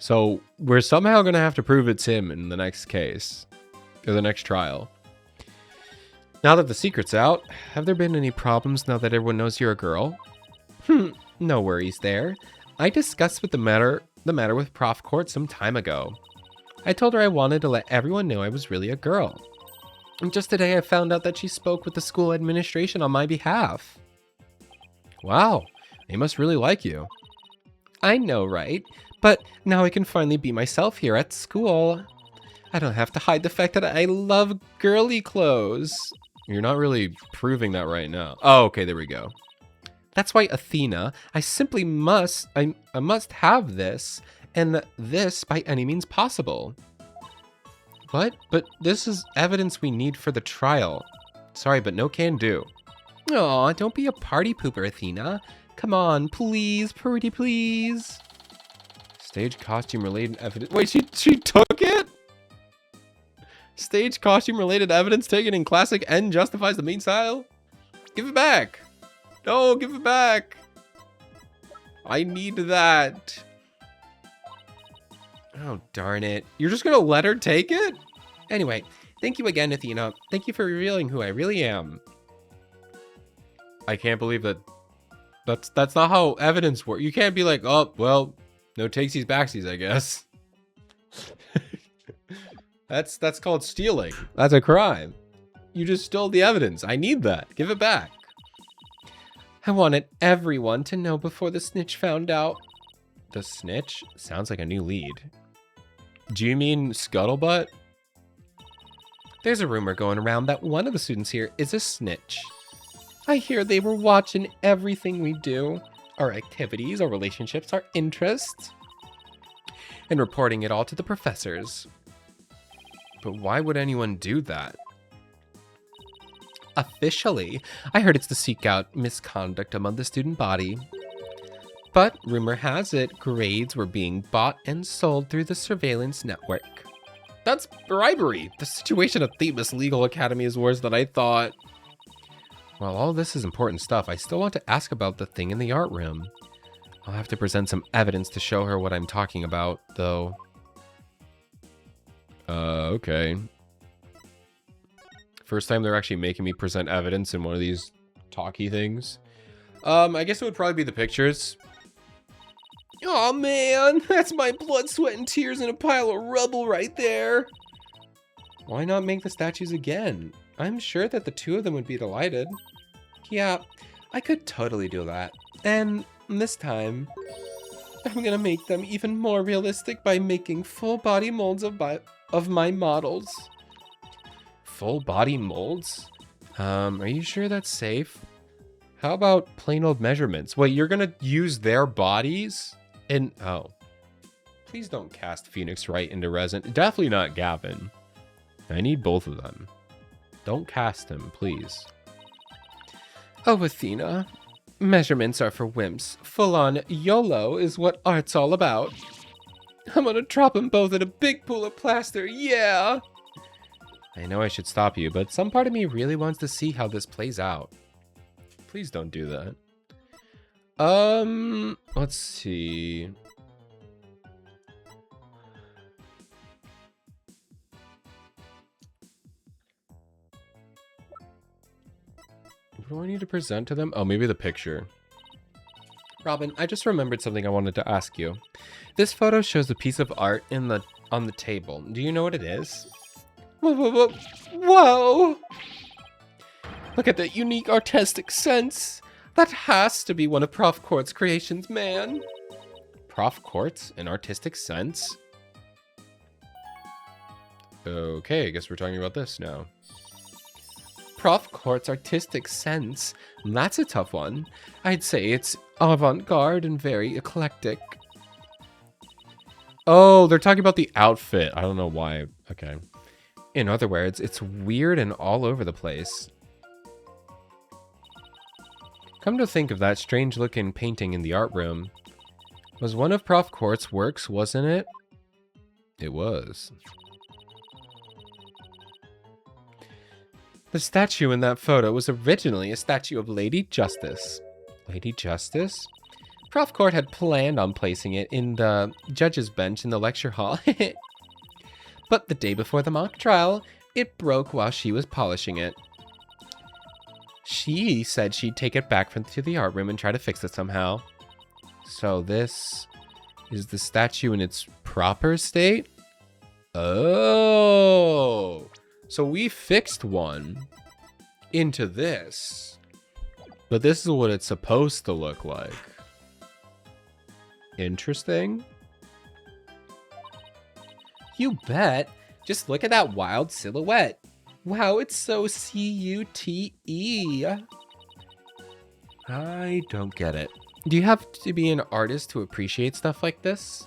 So we're somehow going to have to prove it's him in the next case. Or the next trial. Now that the secret's out, have there been any problems now that everyone knows you're a girl? No worries there. I discussed the matter with Prof Court some time ago. I told her I wanted to let everyone know I was really a girl. And just today I found out that she spoke with the school administration on my behalf. Wow, they must really like you. I know, right? But now I can finally be myself here at school. I don't have to hide the fact that I love girly clothes. You're not really proving that right now. Oh, okay, there we go. That's why, Athena, I simply must have this, and this by any means possible. What? But this is evidence we need for the trial. Sorry, but no can do. Aw, don't be a party pooper, Athena. Come on, please, pretty please. Stage costume related evidence. Wait, she took it? Stage costume related evidence taken in classic N justifies the mean style? Give it back. No, give it back. I need that. Oh, darn it. You're just gonna let her take it? Anyway, thank you again, Athena. Thank you for revealing who I really am. I can't believe that. That's not how evidence works. You can't be like, oh, well, no takesies backsies, I guess. That's called stealing. That's a crime. You just stole the evidence. I need that. Give it back. I wanted everyone to know before the snitch found out. The snitch? Sounds like a new lead. Do you mean Scuttlebutt? There's a rumor going around that one of the students here is a snitch. I hear they were watching everything we do. Our activities, our relationships, our interests. And reporting it all to the professors. But why would anyone do that? Officially, I heard it's to seek out misconduct among the student body. But rumor has it, grades were being bought and sold through the surveillance network. That's bribery. The situation at Thebes Legal Academy is worse than I thought. While all this is important stuff, I still want to ask about the thing in the art room. I'll have to present some evidence to show her what I'm talking about, though. Okay. First time they're actually making me present evidence in one of these talky things. I guess it would probably be the pictures. Oh man, that's my blood, sweat, and tears in a pile of rubble right there. Why not make the statues again? I'm sure that the two of them would be delighted. Yeah, I could totally do that. And this time, I'm gonna make them even more realistic by making full body molds of my models. Full body molds? Are you sure that's safe? How about plain old measurements? Wait, you're gonna use their bodies? And, oh. Please don't cast Phoenix Wright into resin. Definitely not Gavin. I need both of them. Don't cast him, please. Oh, Athena. Measurements are for wimps. Full-on YOLO is what art's all about. I'm gonna drop them both in a big pool of plaster, yeah! I know I should stop you, but some part of me really wants to see how this plays out. Please don't do that. Let's see. What do I need to present to them? Oh, maybe the picture. Robin, I just remembered something I wanted to ask you. This photo shows a piece of art on the table. Do you know what it is? Whoa! Look at that unique artistic sense. That has to be one of Prof. Court's creations, man. Prof. Court's? An artistic sense? Okay, I guess we're talking about this now. Prof. Court's artistic sense. That's a tough one. I'd say it's avant-garde and very eclectic. Oh, they're talking about the outfit. I don't know why. Okay. In other words, it's weird and all over the place. Come to think of that strange-looking painting in the art room. Was one of Prof. Court's works, wasn't it? It was. The statue in that photo was originally a statue of Lady Justice. Lady Justice? Prof. Court had planned on placing it in the judge's bench in the lecture hall. But the day before the mock trial, it broke while she was polishing it. She said she'd take it back to the art room and try to fix it somehow. So this is the statue in its proper state? Oh, so we fixed one into this, but this is what it's supposed to look like. Interesting. You bet. Just look at that wild silhouette. Wow, it's so C-U-T-E. I don't get it. Do you have to be an artist to appreciate stuff like this?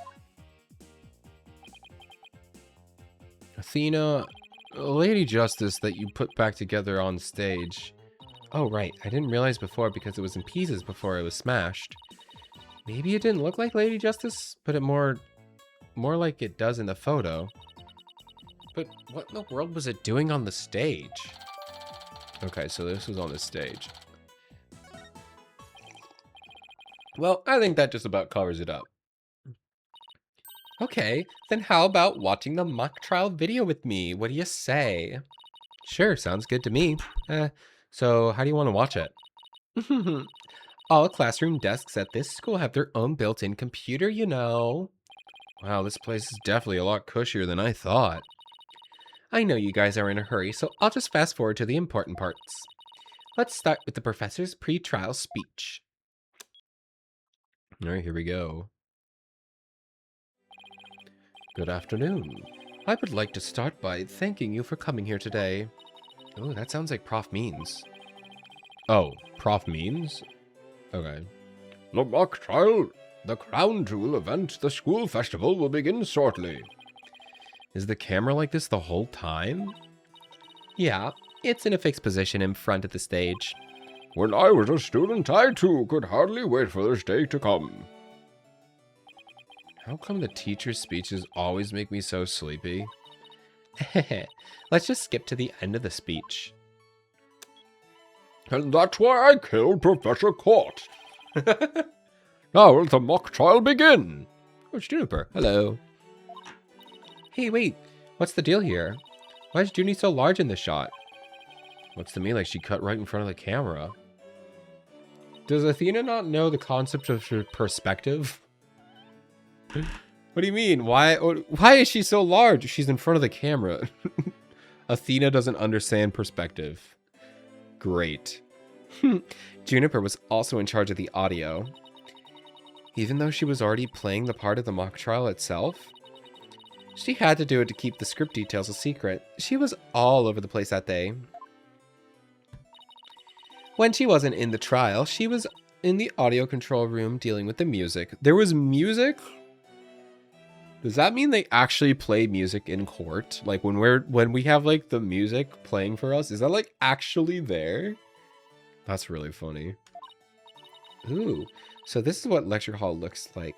Athena, Lady Justice that you put back together on stage. Oh, right. I didn't realize before because it was in pieces before it was smashed. Maybe it didn't look like Lady Justice, but it more like it does in the photo. But what in the world was it doing on the stage? Okay, so this was on the stage. Well, I think that just about covers it up. Okay, then how about watching the mock trial video with me? What do you say? Sure, sounds good to me. So how do you want to watch it? All classroom desks at this school have their own built-in computer, you know. Wow, this place is definitely a lot cushier than I thought. I know you guys are in a hurry, so I'll just fast forward to the important parts. Let's start with the professor's pre-trial speech. All right, here we go. Good afternoon. I would like to start by thanking you for coming here today. Oh, that sounds like Prof. Means. Oh, Prof. Means? Okay. The mock trial, the crown jewel event, the school festival will begin shortly. Is the camera like this the whole time? Yeah, it's in a fixed position in front of the stage. When I was a student, I too could hardly wait for this day to come. How come the teacher's speeches always make me so sleepy? Let's just skip to the end of the speech. And that's why I killed Professor Court. Now will the mock trial begin. Oh, it's Juniper. Hello. Hey, wait. What's the deal here? Why is Junie so large in this shot? Looks to me like she cut right in front of the camera. Does Athena not know the concept of perspective? What do you mean? Why is she so large? She's in front of the camera. Athena doesn't understand perspective. Great. Juniper was also in charge of the audio. Even though she was already playing the part of the mock trial itself, she had to do it to keep the script details a secret. She was all over the place that day. When she wasn't in the trial, she was in the audio control room dealing with the music. There was music? Does that mean they actually play music in court? Like when we have like the music playing for us, is that like actually there? That's really funny. Ooh, so this is what lecture hall looks like.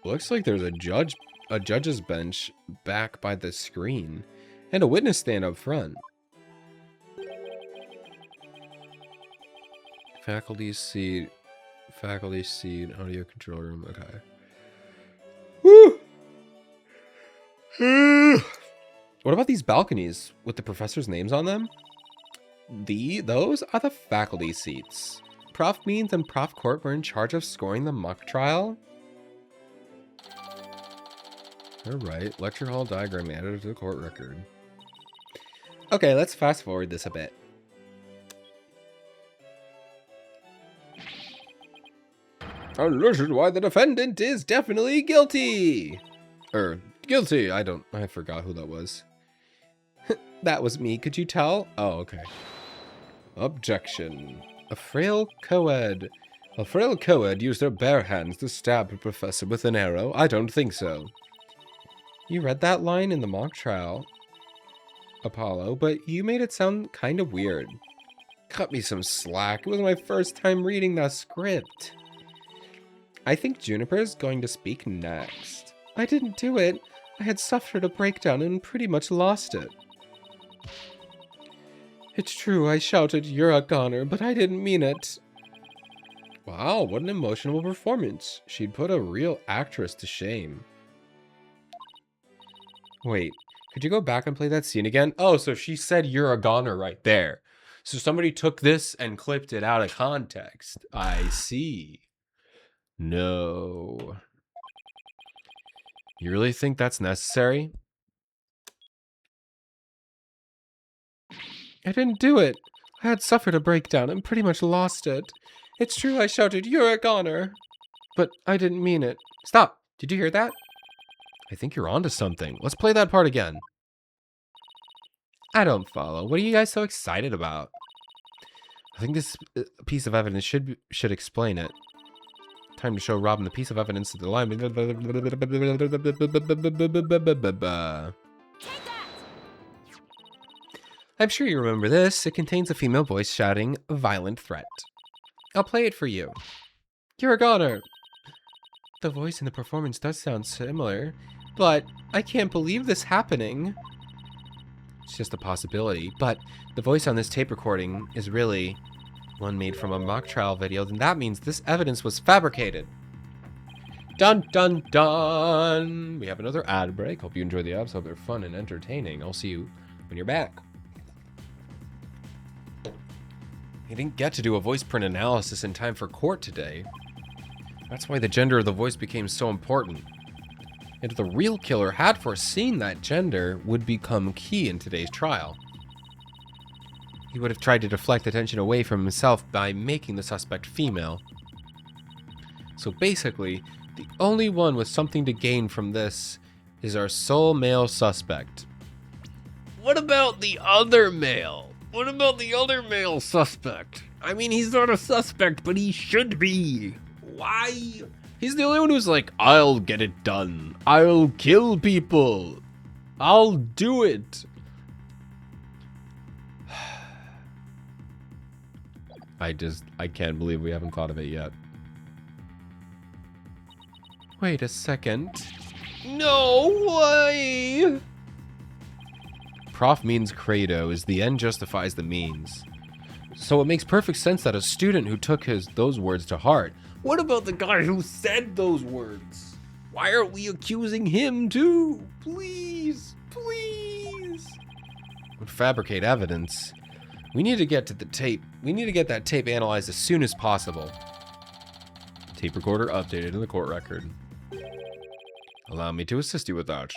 Looks like there's a judge's bench back by the screen and a witness stand up front. Faculty seat, audio control room. Okay. Woo! What about these balconies with the professors' names on them? Those are the faculty seats. Prof Means and Prof Court were in charge of scoring the mock trial. Alright, lecture hall diagram added to the court record. Okay, let's fast forward this a bit. And this is why the defendant is definitely guilty. Guilty. I forgot who that was. That was me. Could you tell? Oh, okay. Objection. A frail co-ed used her bare hands to stab a professor with an arrow? I don't think so. You read that line in the mock trial, Apollo, but you made it sound kind of weird. Cut me some slack. It was my first time reading that script. I think Juniper's going to speak next. I didn't do it. I had suffered a breakdown and pretty much lost it. It's true, I shouted, "You're a goner," but I didn't mean it. Wow, what an emotional performance. She'd put a real actress to shame. Wait, could you go back and play that scene again? Oh, so she said "you're a goner" right there. So somebody took this and clipped it out of context. I see. No. You really think that's necessary? I didn't do it. I had suffered a breakdown and pretty much lost it. It's true I shouted, "You're a goner," but I didn't mean it. Stop. Did you hear that? I think you're onto something. Let's play that part again. I don't follow. What are you guys so excited about? I think this piece of evidence should explain it. Time to show Robin the piece of evidence to the line. I'm sure you remember this. It contains a female voice shouting a violent threat. I'll play it for you. You're a goner. The voice in the performance does sound similar, but I can't believe this happening. It's just a possibility, but the voice on this tape recording is really one made from a mock trial video, then that means this evidence was fabricated. Dun dun dun! We have another ad break. Hope you enjoy the ads. Hope they're fun and entertaining. I'll see you when you're back. I didn't get to do a voice print analysis in time for court today. That's why the gender of the voice became so important. And if the real killer had foreseen that gender would become key in today's trial, he would have tried to deflect attention away from himself by making the suspect female. So basically, the only one with something to gain from this is our sole male suspect. What about the other male? What about the other male suspect? I mean, he's not a suspect, but he should be. Why? He's the only one who's like, I'll get it done. I'll kill people. I'll do it. I can't believe we haven't thought of it yet. Wait a second. No way! prof means credo is the end justifies the means. So it makes perfect sense that a student who took those words to heart. What about the guy who said those words? Why are we accusing him too? Please, please. Would fabricate evidence. We need to get to the tape. We need to get that tape analyzed as soon as possible. Tape recorder updated in the court record. Allow me to assist you with that.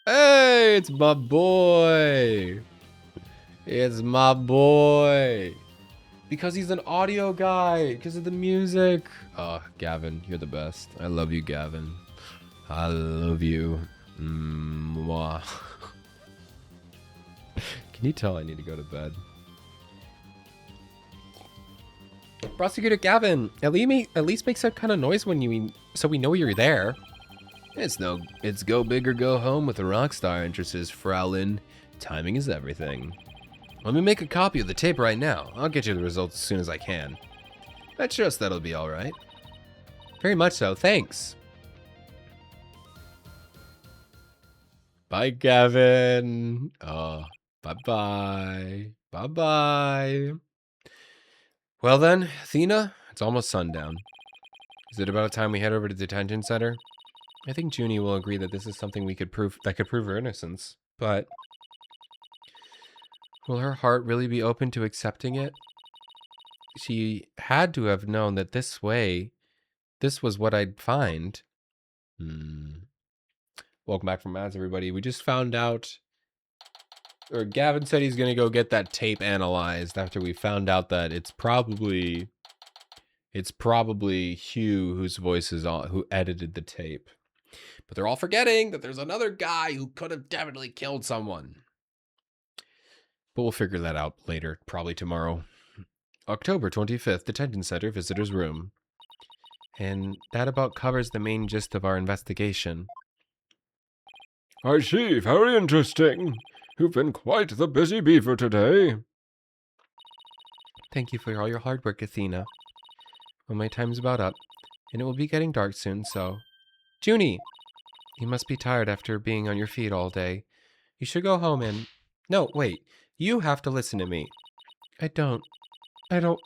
Hey, it's my boy. It's my boy. Because he's an audio guy. Because of the music. Oh, Gavin, you're the best. I love you, Gavin. I love you. Mwah. Can you tell I need to go to bed? Prosecutor Gavin, at least make some kind of noise when so we know you're there. It's go big or go home with the rockstar entrances, Fraulein. Timing is everything. Let me make a copy of the tape right now. I'll get you the results as soon as I can. I trust that'll be all right. Very much so, thanks. Bye, Gavin. Oh, bye-bye. Bye-bye. Well then, Athena, it's almost sundown. Is it about time we head over to the detention center? I think Junie will agree that this is something that could prove her innocence, but will her heart really be open to accepting it? She had to have known that this was what I'd find. Welcome back from ads, everybody. We just found out, or Gavin said he's going to go get that tape analyzed after we found out that it's probably Hugh whose voice is on, who edited the tape. But they're all forgetting that there's another guy who could have definitely killed someone. But we'll figure that out later, probably tomorrow. October 25th, Detention Center, Visitor's Room. And that about covers the main gist of our investigation. I see, very interesting. You've been quite the busy beaver today. Thank you for all your hard work, Athena. Well, my time's about up, and it will be getting dark soon, so... Junie! You must be tired after being on your feet all day. You should go home and... No, wait. You have to listen to me. I don't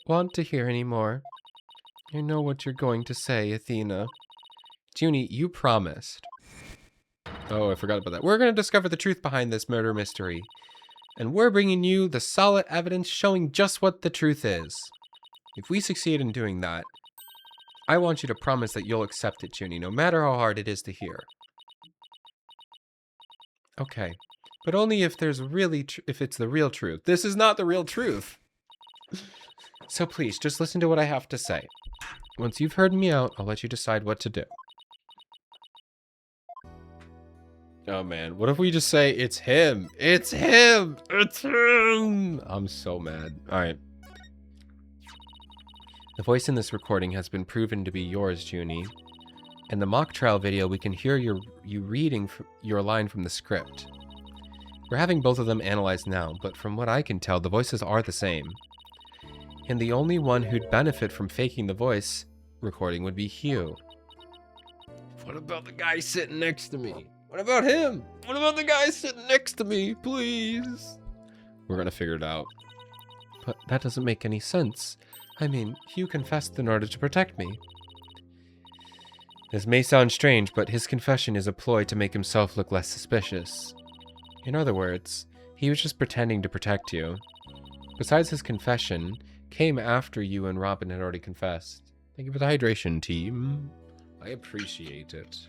want to hear any more. I know what you're going to say, Athena. Junie, you promised. Oh, I forgot about that. We're going to discover the truth behind this murder mystery. And we're bringing you the solid evidence showing just what the truth is. If we succeed in doing that, I want you to promise that you'll accept it, Junie, no matter how hard it is to hear. Okay, but only if there's really, if it's the real truth. This is not the real truth. So please, just listen to what I have to say. Once you've heard me out, I'll let you decide what to do. Oh man, what if we just say, it's him, it's him, it's him? I'm so mad. All right. The voice in this recording has been proven to be yours, Junie. In the mock trial video, we can hear you reading your line from the script. We're having both of them analyzed now, but from what I can tell, the voices are the same. And the only one who'd benefit from faking the voice recording would be Hugh. What about the guy sitting next to me? What about him? What about the guy sitting next to me, please? We're gonna figure it out. But that doesn't make any sense. I mean, Hugh confessed in order to protect me. This may sound strange, but his confession is a ploy to make himself look less suspicious. In other words, he was just pretending to protect you. Besides, his confession came after you and Robin had already confessed. Thank you for the hydration, team. I appreciate it.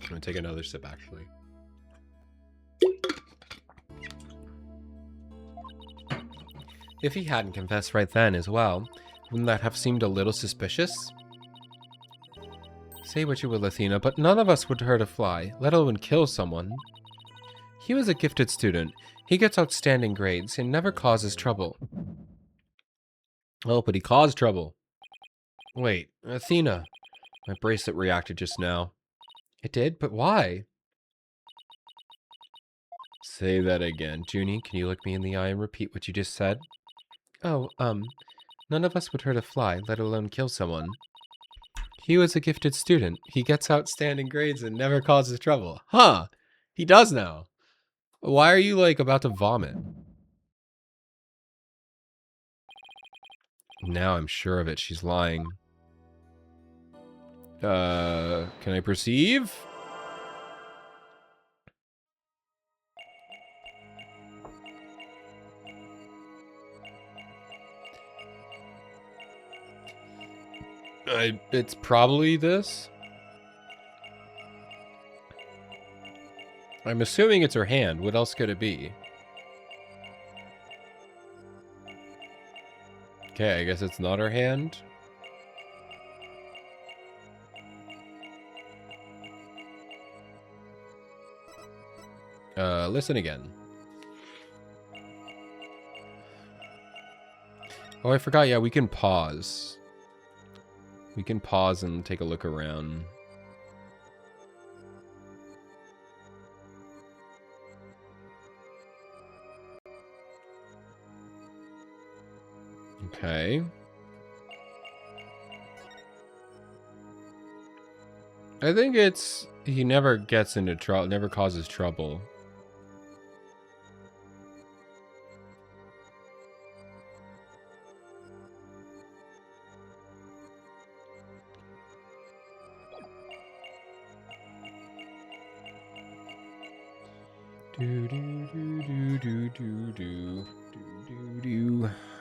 I'm gonna take another sip, actually. If he hadn't confessed right then as well, wouldn't that have seemed a little suspicious? Say what you will, Athena, but none of us would hurt a fly, let alone kill someone. He was a gifted student. He gets outstanding grades and never causes trouble. Oh, but he caused trouble. Wait, Athena. My bracelet reacted just now. It did? But why? Say that again. Junie, can you look me in the eye and repeat what you just said? Oh, none of us would hurt a fly, let alone kill someone. He was a gifted student. He gets outstanding grades and never causes trouble. Huh. He does now. Why are you, like, about to vomit? Now I'm sure of it. She's lying. Can I perceive? It's probably this. I'm assuming it's her hand. What else could it be? Okay, I guess it's not her hand. Listen again. Oh, I forgot. Yeah, we can pause. We can pause and take a look around. Okay. I think it's... He never gets into trouble, never causes trouble.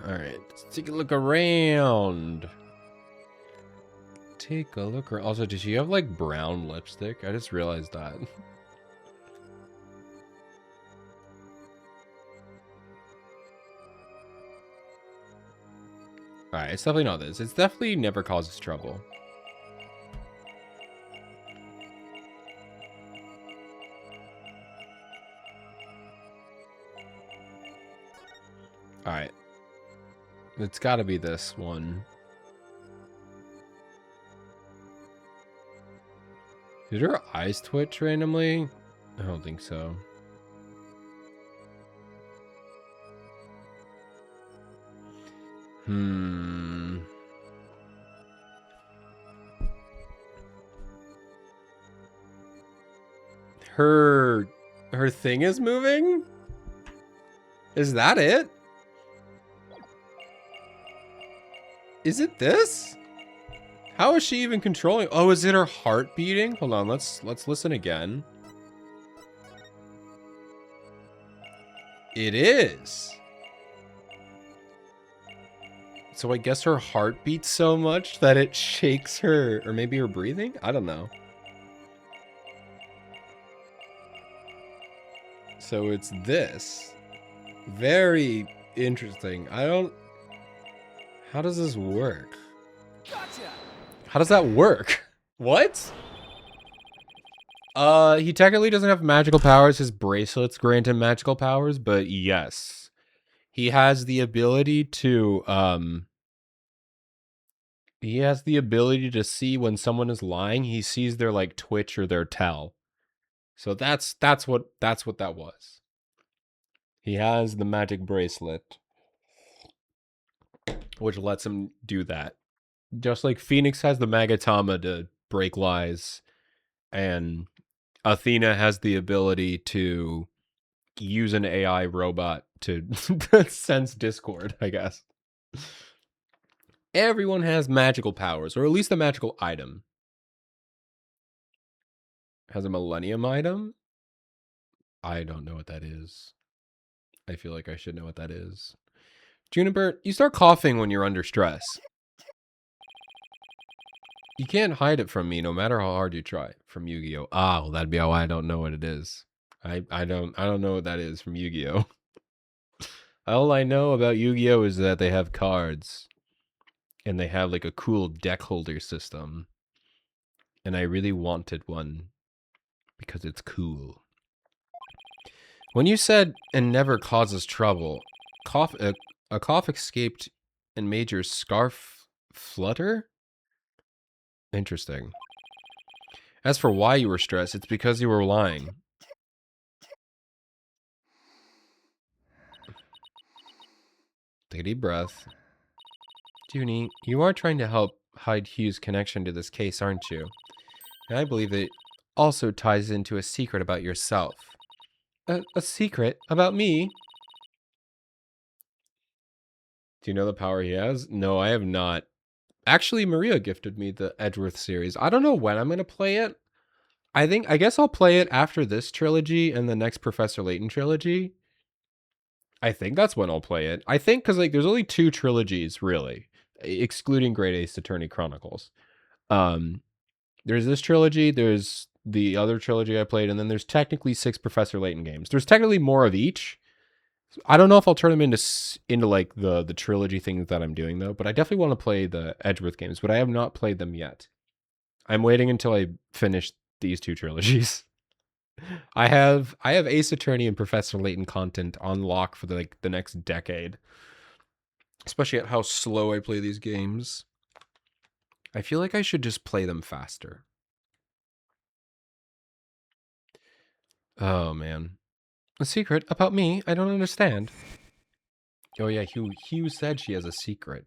Alright, let's take a look around. Take a look around. Also, does she have like brown lipstick? I just realized that. Alright, it's definitely not this. It's definitely never causes trouble. Alright. It's gotta be this one. Did her eyes twitch randomly? I don't think so. Her thing is moving? Is that it? Is it this? How is she even controlling? Oh, is it her heart beating? Hold on, let's listen again. It is. So I guess her heart beats so much that it shakes her, or maybe her breathing? I don't know. So it's this. Very interesting. How does this work? Gotcha. How does that work? What? He technically doesn't have magical powers. His bracelets grant him magical powers, but yes. He has the ability to, he has the ability to see when someone is lying. He sees their, like, twitch or their tell. So that's what that was. He has the magic bracelet, which lets him do that. Just like Phoenix has the Magatama to break lies, and Athena has the ability to use an AI robot to sense discord, I guess. Everyone has magical powers, or at least a magical item. Has a Millennium item? I don't know what that is. I feel like I should know what that is. Juniper, you start coughing when you're under stress. You can't hide it from me no matter how hard you try. From Yu-Gi-Oh! Ah, well, that'd be why I don't know what it is. I don't know what that is from Yu-Gi-Oh! All I know about Yu-Gi-Oh! Is that they have cards. And they have like a cool deck holder system. And I really wanted one. Because it's cool. When you said, and never causes trouble, a cough escaped and made your scarf flutter? Interesting. As for why you were stressed, it's because you were lying. Take a deep breath. Junie, you are trying to help hide Hugh's connection to this case, aren't you? And I believe it also ties into a secret about yourself. A secret about me? Do you know the power he has? No, I have not. Actually, Maria gifted me the Edgeworth series. I don't know when I'm going to play it. I guess I'll play it after this trilogy and the next Professor Layton trilogy. I think that's when I'll play it. I think because like there's only 2 trilogies really, excluding Great Ace Attorney Chronicles. There's this trilogy, there's the other trilogy I played, and then there's technically 6 Professor Layton games. There's technically more of each. I don't know if I'll turn them into like the trilogy things that I'm doing though, but I definitely want to play the Edgeworth games, but I have not played them yet. I'm waiting until I finish these 2 trilogies. I have Ace Attorney and Professor Layton content on lock for the next decade. Especially at how slow I play these games. I feel like I should just play them faster. Oh man. A secret about me? I don't understand. Oh yeah, Hugh said she has a secret.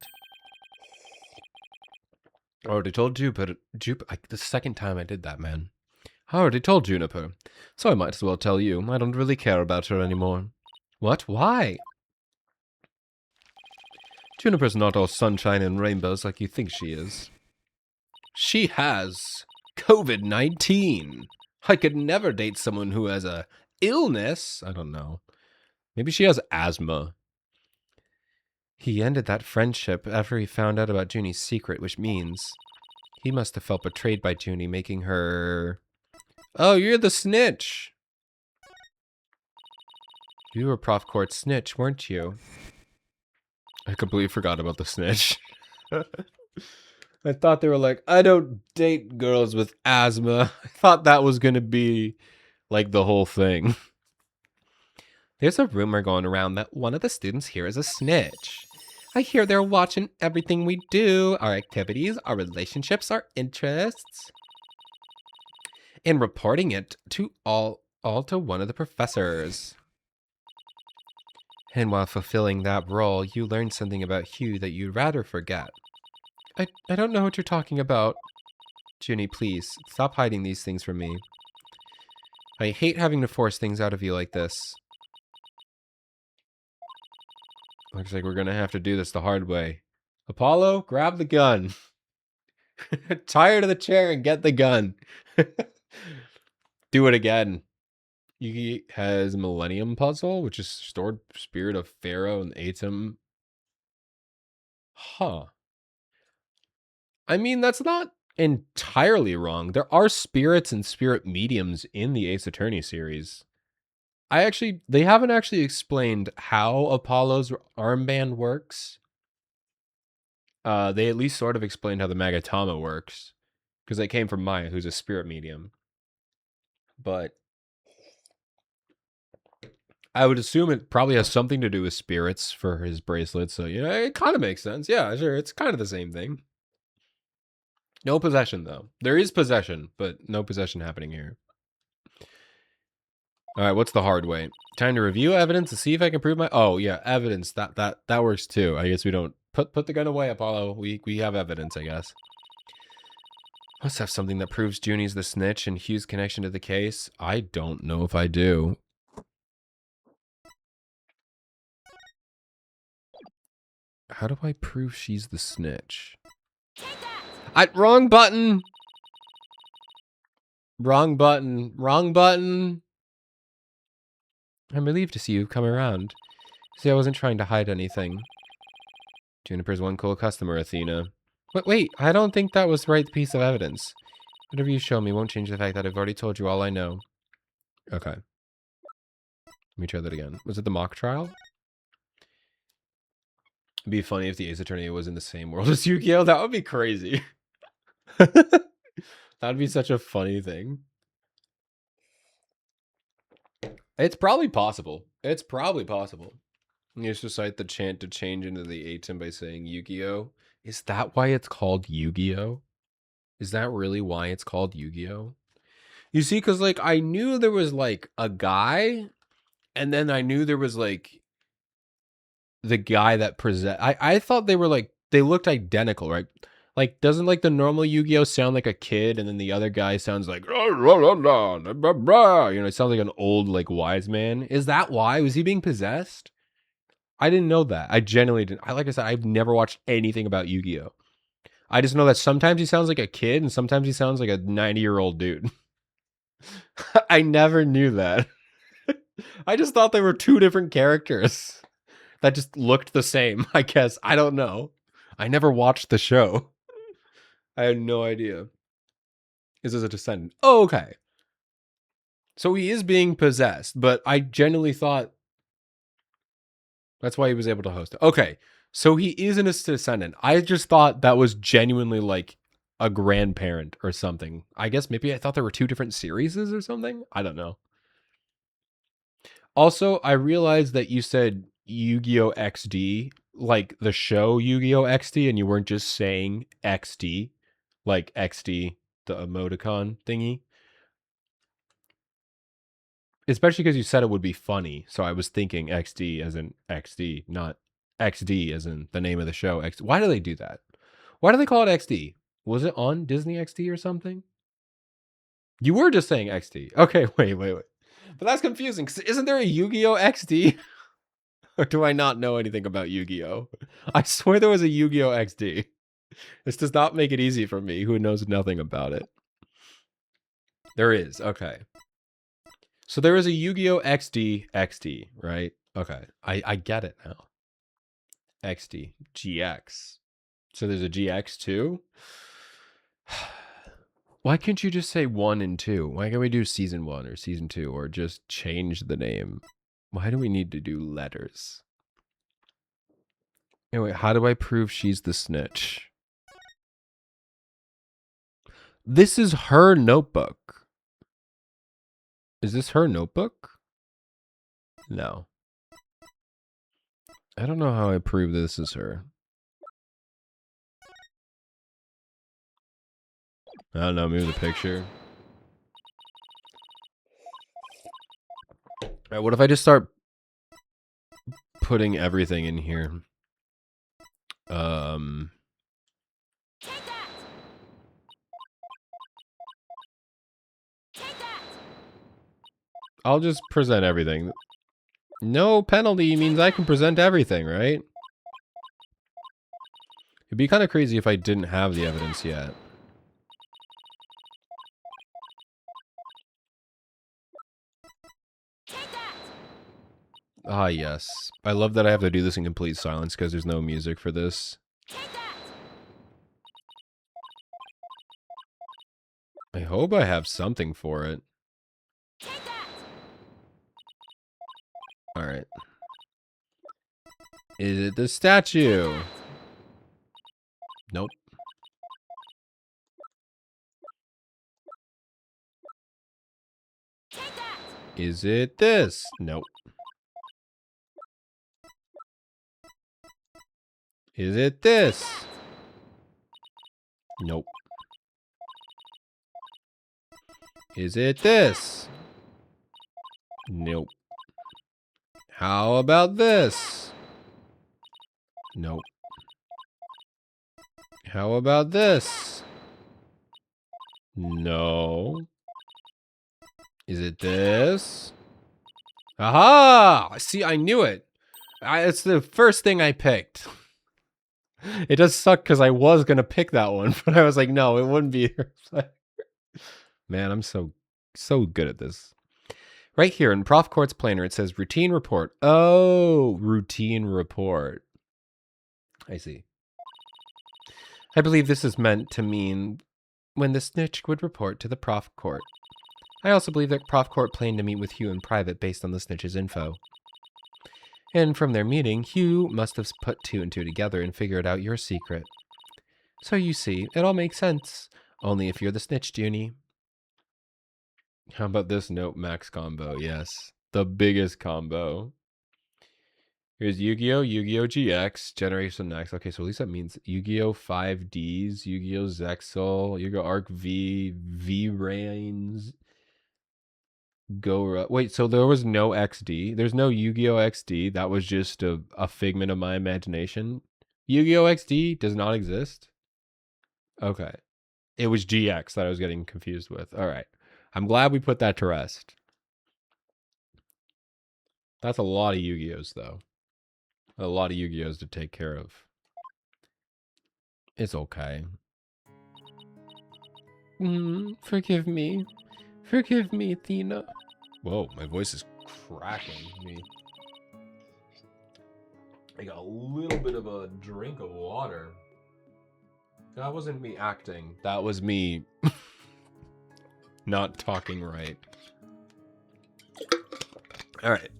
I already told Juniper, the second time I did that, man. I already told Juniper, so I might as well tell you. I don't really care about her anymore. What? Why? Juniper's not all sunshine and rainbows like you think she is. She has COVID-19. I could never date someone who has a illness. I don't know. Maybe she has asthma. He ended that friendship after he found out about Junie's secret, which means he must have felt betrayed by Junie, making her... Oh, you're the snitch. You were Prof. Court's snitch, weren't you? I completely forgot about the snitch. I thought they were like, I don't date girls with asthma. I thought that was going to be like the whole thing. There's a rumor going around that one of the students here is a snitch. I hear they're watching everything we do, our activities, our relationships, our interests, and reporting it to all to one of the professors. And while fulfilling that role, you learned something about Hugh that you'd rather forget. I don't know what you're talking about. Junie, please, stop hiding these things from me. I hate having to force things out of you like this. Looks like we're gonna have to do this the hard way. Apollo, grab the gun. Tired of the chair and get the gun. Do it again. Yugi has Millennium Puzzle, which is stored Spirit of Pharaoh and Atem. Huh. I mean, that's not entirely wrong. There are spirits and spirit mediums in the Ace Attorney series. They haven't actually explained how Apollo's armband works. They at least sort of explained how the Magatama works, because they came from Maya, who's a spirit medium. But I would assume it probably has something to do with spirits for his bracelet. So, you know, it kind of makes sense. Yeah, sure. It's kind of the same thing. No possession, though. There is possession, but no possession happening here. All right, what's the hard way? Time to review evidence to see if I can prove my... Oh, yeah, evidence. That works, too. I guess we don't... Put the gun away, Apollo. We have evidence, I guess. Must have something that proves Junie's the snitch and Hugh's connection to the case. I don't know if I do. How do I prove she's the snitch? Wrong button! Wrong button. Wrong button! I'm relieved to see you've come around. See, I wasn't trying to hide anything. Juniper's one cool customer, Athena. But wait, I don't think that was the right piece of evidence. Whatever you show me won't change the fact that I've already told you all I know. Okay. Let me try that again. Was it the mock trial? It'd be funny if the Ace Attorney was in the same world as Yu-Gi-Oh! That would be crazy. That'd be such a funny thing. It's probably possible. It's probably possible. You just recite the chant to change into the Atem by saying Yu-Gi-Oh! Is that why it's called Yu-Gi-Oh? Is that really why it's called Yu-Gi-Oh? You see, because like I knew there was like a guy, and then I knew there was like the guy that present. I thought they were like, they looked identical, right? Like, doesn't like the normal Yu-Gi-Oh sound like a kid, and then the other guy sounds like, you know, it sounds like an old, like, wise man. Is that why? Was he being possessed? I didn't know that. I genuinely didn't. Like I said, I've never watched anything about Yu-Gi-Oh. I just know that sometimes he sounds like a kid, and sometimes he sounds like a 90-year-old dude. I never knew that. I just thought they were two different characters that just looked the same, I guess. I don't know. I never watched the show. I had no idea. Is this a descendant? Oh, okay. So he is being possessed, but I genuinely thought that's why he was able to host it. Okay. So he isn't a descendant. I just thought that was genuinely like a grandparent or something. I guess maybe I thought there were two different series or something. I don't know. Also, I realized that you said Yu-Gi-Oh! XD, like the show Yu-Gi-Oh! XD, and you weren't just saying XD, like XD, the emoticon thingy. Especially because you said it would be funny, so I was thinking XD as in XD, not XD as in the name of the show. Why do they do that? Why do they call it XD? Was it on Disney XD or something? You were just saying XD. Okay, wait. But that's confusing, because isn't there a Yu-Gi-Oh! XD? Or do I not know anything about Yu-Gi-Oh? I swear there was a Yu-Gi-Oh! XD. This does not make it easy for me, who knows nothing about it. There is, okay. So there is a Yu-Gi-Oh! XD, right? Okay, I get it now. XD, GX. So there's a GX too? Why can't you just say 1 and 2? Why can't we do season 1 or season 2 or just change the name? Why do we need to do letters? Anyway, how do I prove she's the snitch? This is her notebook. Is this her notebook? No. I don't know how I prove this is her. I don't know, maybe the picture. Alright, what if I just start putting everything in here? I'll just present everything. No penalty means I can present everything, right? It'd be kind of crazy if I didn't have the evidence yet. Ah, yes. I love that I have to do this in complete silence because there's no music for this. I hope I have something for it. Alright. Is it the statue? Nope. Is it this? Nope. Is it this? Nope. Is it this? Nope. How about this? Nope. How about this? No. Is it this? Aha! See, I knew it. It's the first thing I picked. It does suck because I was going to pick that one, but I was like, no, it wouldn't be. Man, I'm so good at this. Right here in Prof. Court's planner, it says routine report. Oh, routine report. I see. I believe this is meant to mean when the snitch would report to the Prof. Court. I also believe that Prof. Court planned to meet with Hugh in private based on the snitch's info. And from their meeting, Hugh must have put 2 and 2 together and figured out your secret. So you see, it all makes sense. Only if you're the snitch, Junie. How about this note max combo? Yes, the biggest combo. Here's Yu-Gi-Oh! Yu-Gi-Oh! GX, Generation Next. Okay, so at least that means Yu-Gi-Oh! 5Ds, Yu-Gi-Oh! Zexal, Yu-Gi-Oh! Arc V, V-Rains, Go. Wait, so there was no XD? There's no Yu-Gi-Oh! XD? That was just a figment of my imagination? Yu-Gi-Oh! XD does not exist? Okay. It was GX that I was getting confused with. All right. I'm glad we put that to rest. That's a lot of Yu-Gi-Ohs, though. A lot of Yu-Gi-Ohs to take care of. It's okay. Forgive me. Forgive me, Athena. Whoa, my voice is cracking. I got a little bit of a drink of water. That wasn't me acting. That was me not talking right. All right.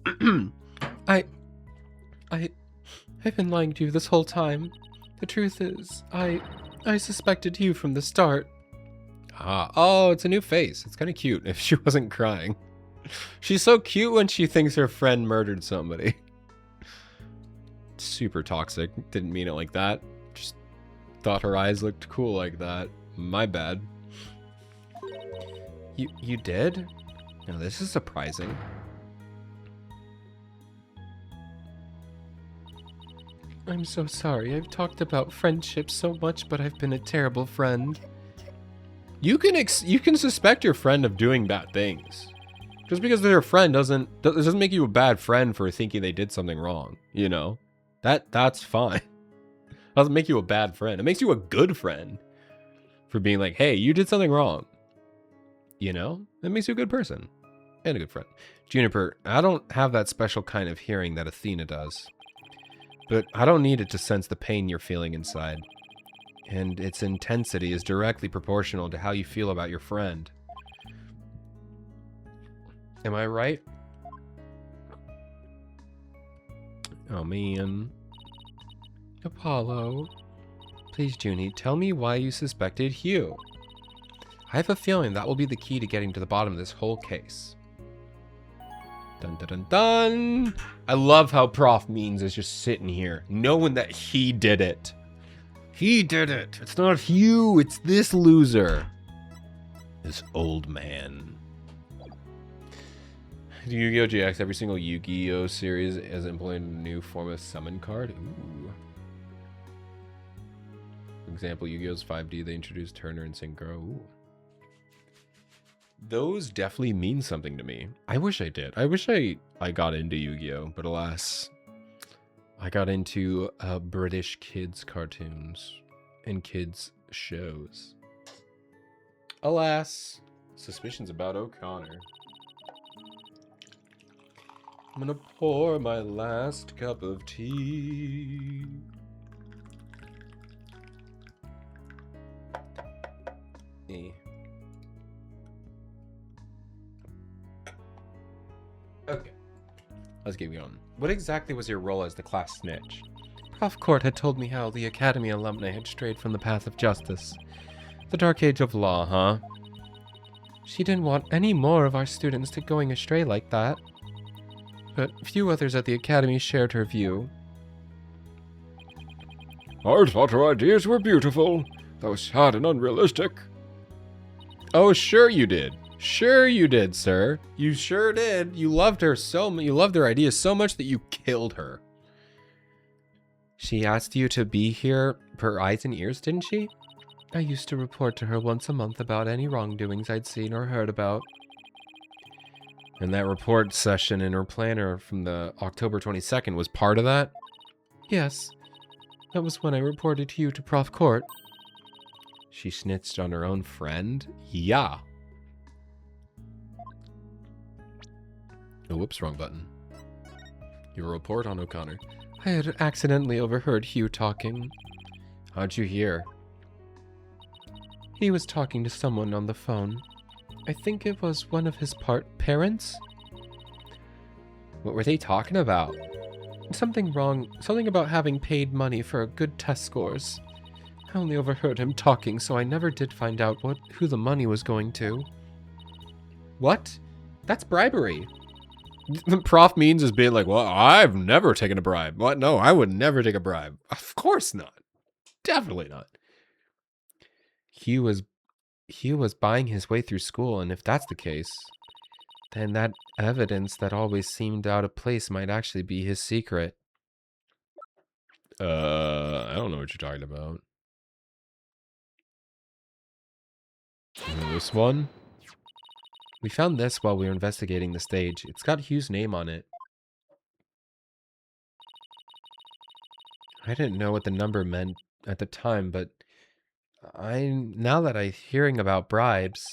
I've been lying to you this whole time. The truth is, I suspected you from the start. Oh, it's a new face. It's kind of cute if she wasn't crying. She's so cute when she thinks her friend murdered somebody. Super toxic. Didn't mean it like that. Just thought her eyes looked cool like that. My bad. You did? Now this is surprising. I'm so sorry. I've talked about friendship so much, but I've been a terrible friend. You can suspect your friend of doing bad things. Just because they're a friend doesn't make you a bad friend for thinking they did something wrong, you know? That's fine. Doesn't make you a bad friend. It makes you a good friend for being like, hey, you did something wrong. You know? That makes you a good person. And a good friend. Juniper, I don't have that special kind of hearing that Athena does. But I don't need it to sense the pain you're feeling inside. And its intensity is directly proportional to how you feel about your friend. Am I right? Oh, man. Apollo. Please, Junie, tell me why you suspected Hugh. I have a feeling that will be the key to getting to the bottom of this whole case. Dun dun dun dun! I love how Prof Means is just sitting here, knowing that he did it. He did it! It's not Hugh, it's this loser. This old man. Yu-Gi-Oh! GX, every single Yu-Gi-Oh! Series has implemented a new form of summon card. Ooh. For example, Yu-Gi-Oh's 5D, they introduced Turner and Synchro. Ooh. Those definitely mean something to me. I wish I did. I wish I got into Yu-Gi-Oh! But alas, I got into British kids cartoons and kids shows. Alas, suspicions about O'Connor. I'm gonna pour my last cup of tea. Okay, let's get going. What exactly was your role as the class snitch? Prof Court had told me how the Academy alumni had strayed from the path of justice. The dark age of law, huh? She didn't want any more of our students to going astray like that. But few others at the Academy shared her view. I thought her ideas were beautiful, though sad and unrealistic. Oh, sure you did. Sure you did, sir. You sure did. You loved her so much. You loved her ideas so much that you killed her. She asked you to be here per eyes and ears, didn't she? I used to report to her once a month about any wrongdoings I'd seen or heard about. And that report session in her planner from the October 22nd was part of that? Yes. That was when I reported to you to Prof Court. She snitched on her own friend? Yeah. Oh, whoops, wrong button. Your report on O'Connor. I had accidentally overheard Hugh talking. How'd you hear? He was talking to someone on the phone. I think it was one of his parents? What were they talking about? Something wrong. Something about having paid money for good test scores. I only overheard him talking, so I never did find out who the money was going to. What? That's bribery. The Prof Means is being like, well, I've never taken a bribe. What? No, I would never take a bribe. Of course not. Definitely not. Hugh was buying his way through school, and if that's the case, then that evidence that always seemed out of place might actually be his secret. I don't know what you're talking about. This one? We found this while we were investigating the stage. It's got Hugh's name on it. I didn't know what the number meant at the time, but now that I'm hearing about bribes,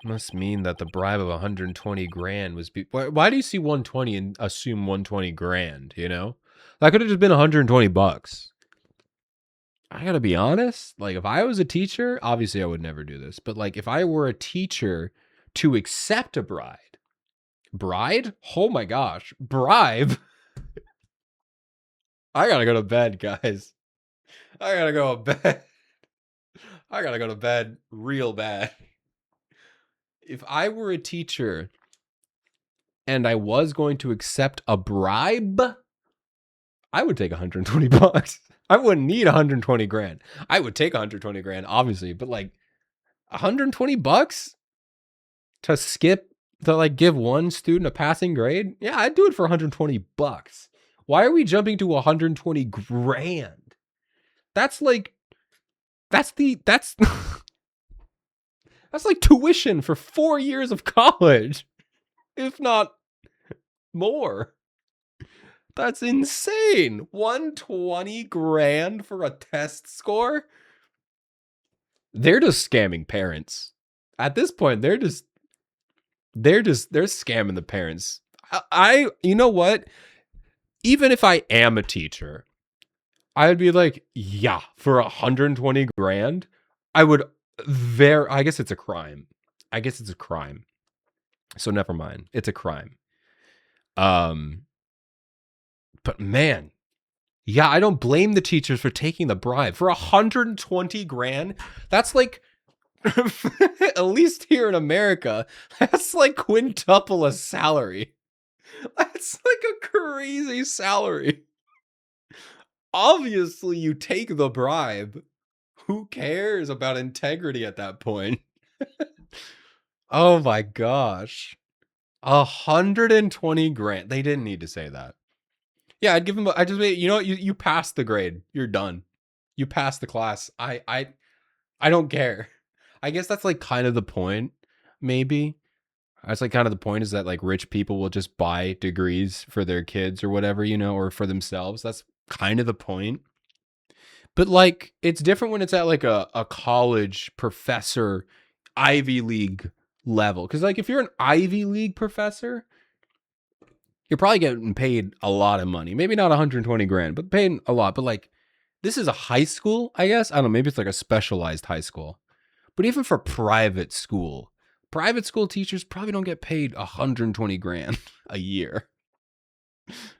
must mean that the bribe of 120 grand was... Why do you see 120 and assume 120 grand, you know? That could have just been 120 bucks. I gotta be honest, like, if I was a teacher, obviously I would never do this, but like, if I were a teacher to accept a bride? Oh my gosh, bribe? I gotta go to bed, guys. I gotta go to bed. I gotta go to bed real bad. If I were a teacher and I was going to accept a bribe, I would take 120 bucks. I wouldn't need 120 grand. I would take 120 grand, obviously, but like 120 bucks to give one student a passing grade? Yeah, I'd do it for 120 bucks. Why are we jumping to 120 grand? That's like that's like tuition for 4 years of college, if not more. That's insane. 120 grand for a test score? They're just scamming parents. At this point, they're scamming the parents. You know what? Even if I am a teacher, I'd be like, yeah, for 120 grand, I guess it's a crime. So never mind. It's a crime. But man, yeah, I don't blame the teachers for taking the bribe. For 120 grand, that's like, at least here in America, that's like quintuple a salary. That's like a crazy salary. Obviously, you take the bribe. Who cares about integrity at that point? Oh my gosh. 120 grand. They didn't need to say that. Yeah, I'd give him. You know what? You passed the grade. You're done. You passed the class. I don't care. I guess that's like kind of the point. Maybe that's like kind of the point is that like rich people will just buy degrees for their kids or whatever, you know, or for themselves. That's kind of the point. But like, it's different when it's at like a college professor, Ivy League level. Because like, if you're an Ivy League professor, you're probably getting paid a lot of money. Maybe not 120 grand, but paying a lot. But like, this is a high school, I guess. I don't know. Maybe it's like a specialized high school. But even for private school teachers probably don't get paid 120 grand a year.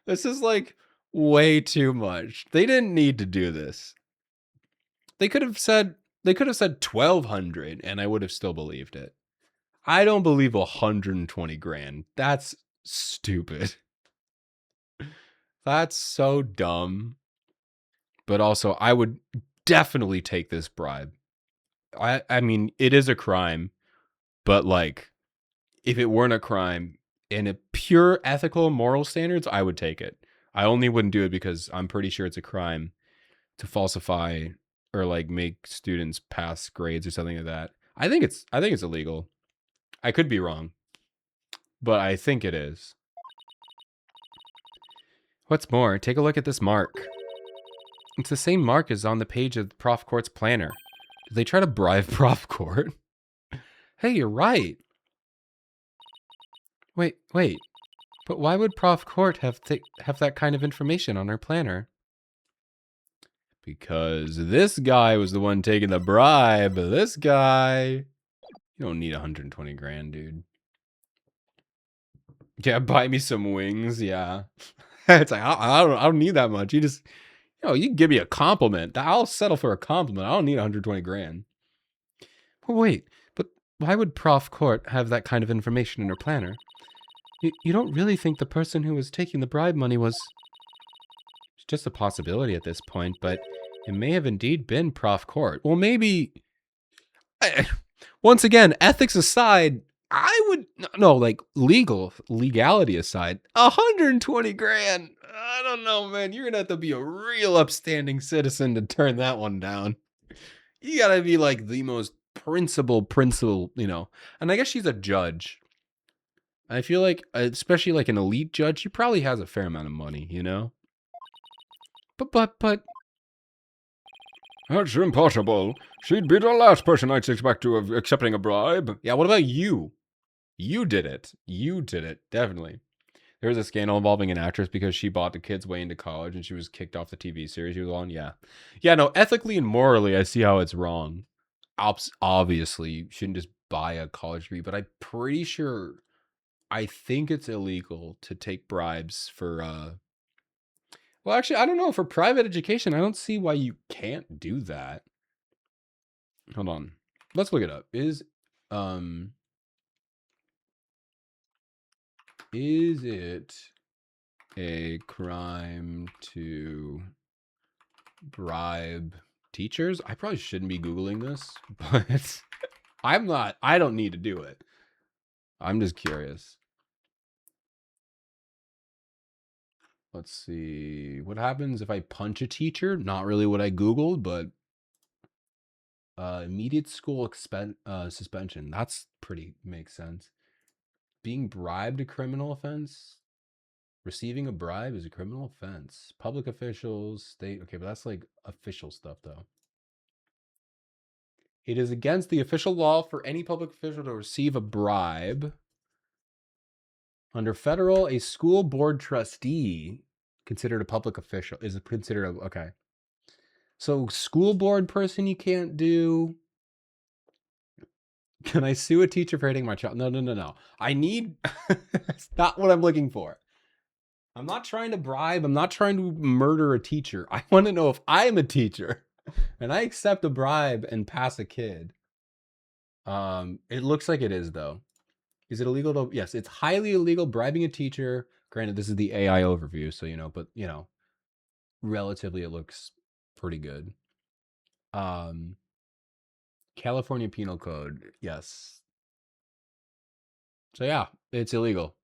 This is like way too much. They didn't need to do this. They could have said 1,200 and I would have still believed it. I don't believe 120 grand. That's stupid. That's so dumb. But also, I would definitely take this bribe. I mean, it is a crime, but like, if it weren't a crime in a pure ethical moral standards, I would take it. I only wouldn't do it because I'm pretty sure it's a crime to falsify or like make students pass grades or something like that. I think it's illegal. I could be wrong, but I think it is. What's more, take a look at this mark. It's the same mark as on the page of Prof Court's planner. Did they try to bribe Prof Court? Hey, you're right. Wait. But why would Prof Court have that kind of information on her planner? Because this guy was the one taking the bribe. This guy. You don't need 120 grand, dude. Yeah, buy me some wings. Yeah. It's like, I don't need that much. You just, you can give me a compliment. I'll settle for a compliment. I don't need 120 grand. Well, wait, but why would Prof Court have that kind of information in her planner? You don't really think the person who was taking the bribe money was... It's just a possibility at this point, but it may have indeed been Prof Court. Well, maybe... Once again, ethics aside, I would... No, like, legality aside, 120 grand. I don't know, man. You're gonna have to be a real upstanding citizen to turn that one down. You gotta be like the most principal, you know. And I guess she's a judge. I feel like, especially like an elite judge, she probably has a fair amount of money, you know. But That's impossible. She'd be the last person I'd expect to have accepting a bribe. yeah, what about you? You did it. You did it. Definitely. There was a scandal involving an actress because she bought the kids way into college and she was kicked off the TV series she was on. Yeah. Yeah, no, ethically and morally, I see how it's wrong. Obviously, you shouldn't just buy a college degree, but I'm pretty sure, I think it's illegal to take bribes for, well, actually, I don't know. For private education, I don't see why you can't do that. Hold on. Let's look it up. Is it a crime to bribe teachers? I probably shouldn't be Googling this, but I don't need to do it. I'm just curious. Let's see. What happens if I punch a teacher? Not really what I Googled, but immediate school suspension. That's pretty makes sense. Being bribed a criminal offense? Receiving a bribe is a criminal offense. Public officials, state. Okay, but that's like official stuff, though. It is against the official law for any public official to receive a bribe. Under federal, a school board trustee considered a public official is considered okay. So school board person you can't do. Can I sue a teacher for hitting my child? No. I need. That's not what I'm looking for. I'm not trying to bribe. I'm not trying to murder a teacher. I want to know if I'm a teacher and I accept a bribe and pass a kid. It looks like it is, though. Is it illegal to? Yes, it's highly illegal bribing a teacher. Granted, this is the AI overview, so but relatively it looks pretty good. California Penal Code, yes. So yeah, it's illegal.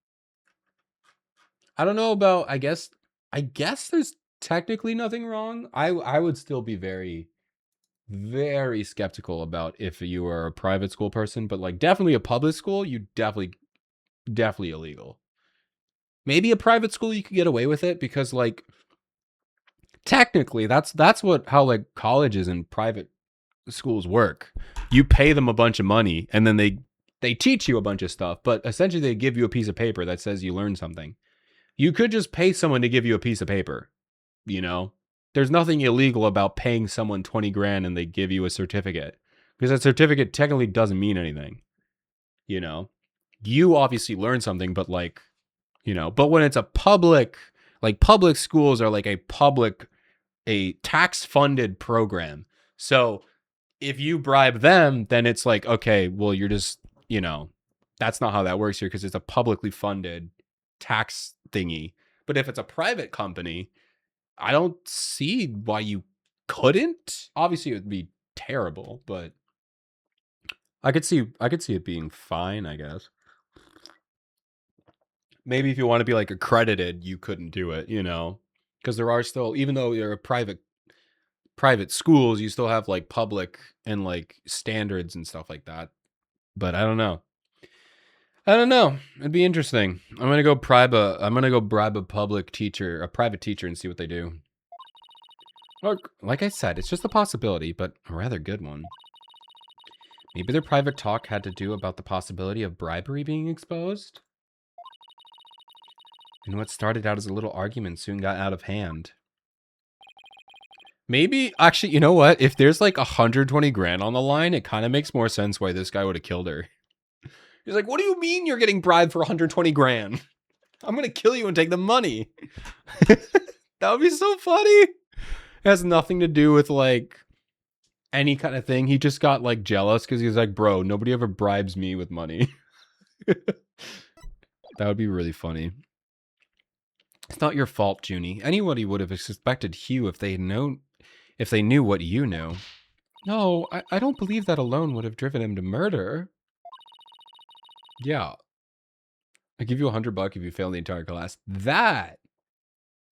I don't know about. I guess there's technically nothing wrong. I would still be very, very skeptical about if you are a private school person, but like definitely a public school, you definitely illegal. Maybe a private school you could get away with it because like technically that's how like colleges and private schools work. You pay them a bunch of money and then they teach you a bunch of stuff, but essentially they give you a piece of paper that says you learned something. You could just pay someone to give you a piece of paper, you know? There's nothing illegal about paying someone 20 grand and they give you a certificate, because that certificate technically doesn't mean anything, you know? You obviously learn something, but like, but when it's a public, like public schools are like a tax funded program. So if you bribe them, then it's like, okay, well, you're just, that's not how that works here because it's a publicly funded tax thingy. But if it's a private company, I don't see why you couldn't. Obviously, it would be terrible, but I could see it being fine, I guess. Maybe if you want to be like accredited, you couldn't do it, because there are still, even though you're a private schools, you still have like public and like standards and stuff like that. But I don't know. It'd be interesting. I'm gonna go bribe a private teacher and see what they do. Look, like I said, it's just a possibility, but a rather good one. Maybe their private talk had to do about the possibility of bribery being exposed? And what started out as a little argument soon got out of hand. Maybe, actually, you know what? If there's like 120 grand on the line, it kind of makes more sense why this guy would have killed her. He's like, what do you mean you're getting bribed for 120 grand? I'm going to kill you and take the money. That would be so funny. It has nothing to do with like any kind of thing. He just got like jealous because he's like, bro, nobody ever bribes me with money. That would be really funny. It's not your fault, Junie. Anybody would have suspected Hugh if they knew what you know. No, I don't believe that alone would have driven him to murder. Yeah. I give you $100 if you fail the entire class. I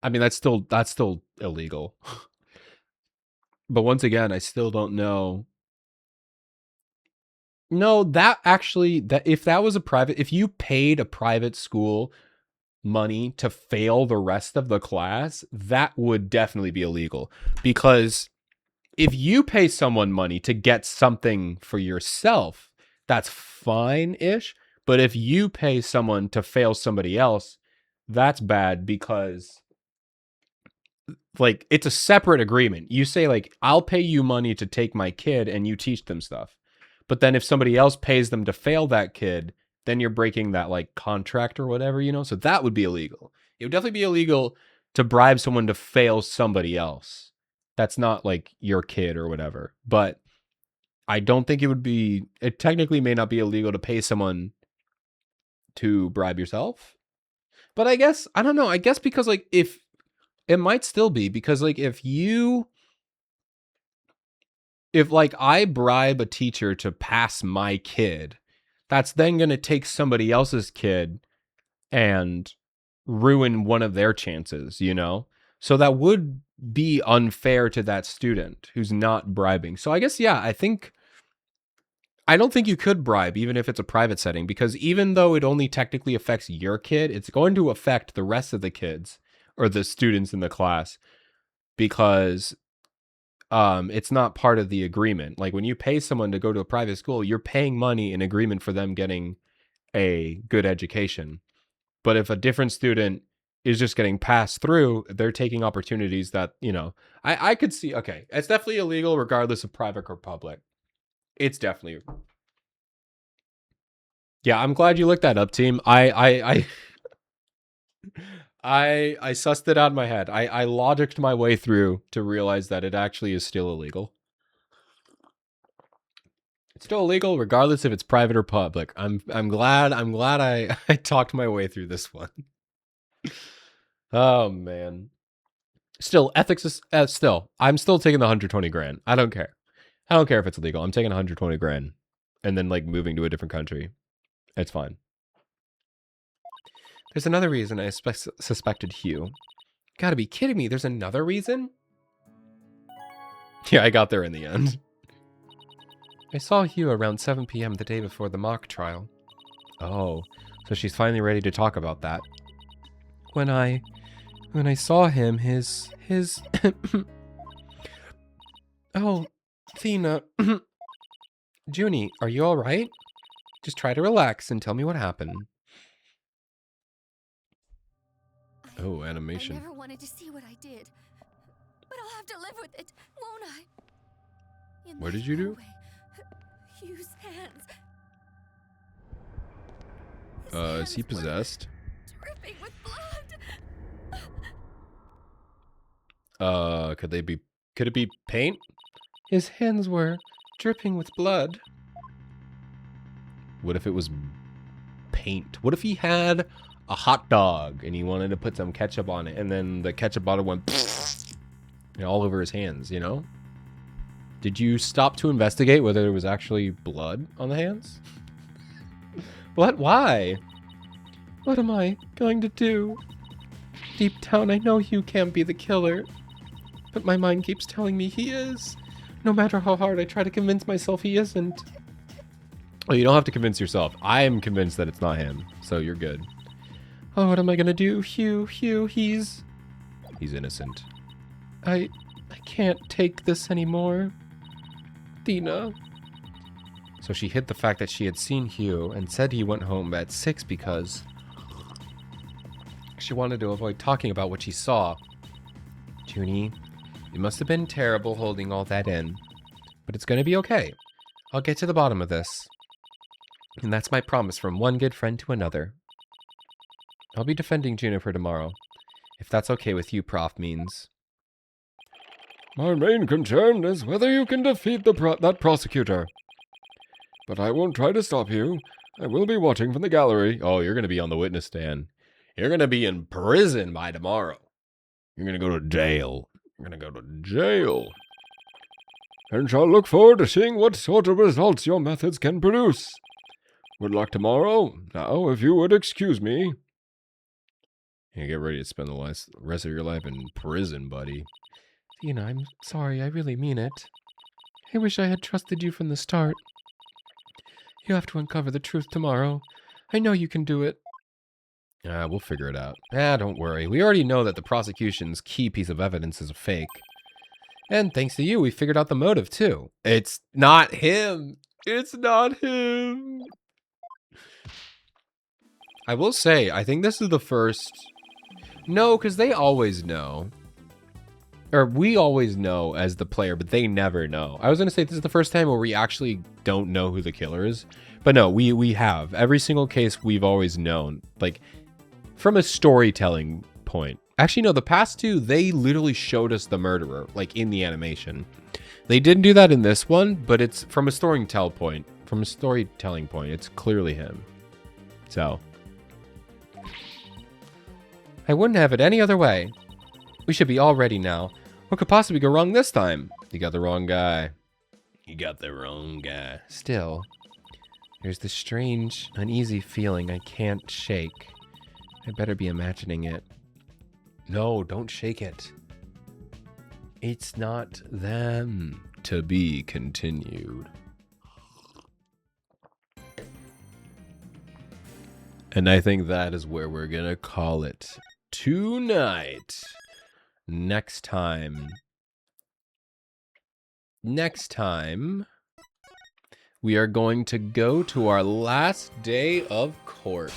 mean, that's still illegal. But once again, I still don't know No, that actually, that if that was a private, if you paid a private school money to fail the rest of the class, that would definitely be illegal. Because if you pay someone money to get something for yourself, that's fine-ish. But if you pay someone to fail somebody else, that's bad because like it's a separate agreement. You say like, I'll pay you money to take my kid and you teach them stuff. But then if somebody else pays them to fail that kid, then you're breaking that like contract or whatever, you know? So that would be illegal. It would definitely be illegal to bribe someone to fail somebody else. That's not like your kid or whatever. But I don't think it technically may not be illegal to pay someone to bribe yourself. But I guess, I don't know. I guess because like if it might still be because like if like I bribe a teacher to pass my kid, that's then going to take somebody else's kid and ruin one of their chances, you know? So that would be unfair to that student who's not bribing. So I guess, yeah, I don't think you could bribe even if it's a private setting because even though it only technically affects your kid, it's going to affect the rest of the kids or the students in the class because it's not part of the agreement. Like when you pay someone to go to a private school, you're paying money in agreement for them getting a good education. But if a different student is just getting passed through, they're taking opportunities that, you know, I could see, okay, it's definitely illegal regardless of private or public. It's definitely. Yeah, I'm glad you looked that up, team. I sussed it out in my head. I logicked my way through to realize that it actually is still illegal. It's still illegal regardless if it's private or public. I'm glad I talked my way through this one. Oh man. Still, ethics is still. I'm still taking the 120 grand. I don't care. I don't care if it's illegal. I'm taking 120 grand and then like moving to a different country. It's fine. There's another reason I suspected Hugh. Gotta be kidding me. There's another reason? Yeah, I got there in the end. I saw Hugh around 7 p.m. the day before the mock trial. Oh, so she's finally ready to talk about that. When I saw him, his... Oh, Thena. Junie, are you alright? Just try to relax and tell me what happened. Oh, animation. I never wanted to see what I did, but I'll have to live with it, won't I? What did you do? Hugh's hands. Is he possessed? Dripping with blood. Could it be paint? His hands were dripping with blood. What if it was paint? What if he had a hot dog and he wanted to put some ketchup on it and then the ketchup bottle went all over his hands, you know? Did you stop to investigate whether there was actually blood on the hands? What? Why? What am I going to do? Deep down, I know Hugh can't be the killer, but my mind keeps telling me he is. No matter how hard I try to convince myself he isn't. Oh, you don't have to convince yourself. I am convinced that it's not him, so you're good. Oh, what am I gonna do? Hugh, he's innocent. I can't take this anymore. Thena. So she hid the fact that she had seen Hugh and said he went home at 6 because she wanted to avoid talking about what she saw. Junie, it must have been terrible holding all that in, but it's gonna be okay. I'll get to the bottom of this. And that's my promise from one good friend to another. I'll be defending Juniper tomorrow, if that's okay with you, Prof. Means. My main concern is whether you can defeat that prosecutor. But I won't try to stop you. I will be watching from the gallery. Oh, you're going to be on the witness stand. You're going to be in prison by tomorrow. You're going to go to jail. You're going to go to jail. And shall look forward to seeing what sort of results your methods can produce. Good luck tomorrow. Now, if you would excuse me. You get ready to spend the rest of your life in prison, buddy. Thena, I'm sorry. I really mean it. I wish I had trusted you from the start. You have to uncover the truth tomorrow. I know you can do it. We'll figure it out. Don't worry. We already know that the prosecution's key piece of evidence is a fake. And thanks to you, we figured out the motive, too. It's not him. It's not him. I will say, I think this is the first... No, because they always know. Or we always know as the player, but they never know. I was going to say this is the first time where we actually don't know who the killer is. But no, we have. Every single case we've always known. Like, from a storytelling point. Actually, no, the past two, they literally showed us the murderer, like, in the animation. They didn't do that in this one, but it's from a storytelling point. From a storytelling point, it's clearly him. So... I wouldn't have it any other way. We should be all ready now. What could possibly go wrong this time? You got the wrong guy. You got the wrong guy. Still, there's this strange, uneasy feeling I can't shake. I better be imagining it. No, don't shake it. It's not them. To be continued. And I think that is where we're gonna call it tonight. Next time, we are going to go to our last day of court.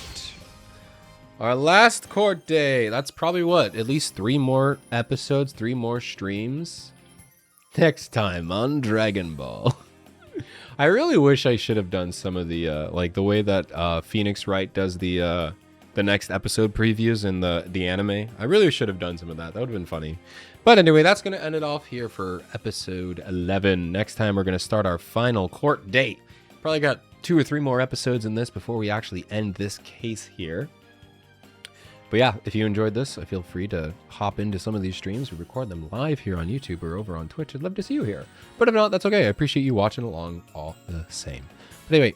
Our last court day. That's probably what? At least 3 more episodes, 3 more streams. Next time on Dragon Ball. I really wish I should have done some of the, like the way that Phoenix Wright does the next episode previews in the anime. I really should have done some of that. That would have been funny. But anyway, that's going to end it off here for episode 11. Next time, we're going to start our final court date. Probably got 2 or 3 more episodes in this before we actually end this case here. But yeah, if you enjoyed this, feel free to hop into some of these streams. We record them live here on YouTube or over on Twitch. I'd love to see you here. But if not, that's okay. I appreciate you watching along all the same. But anyway,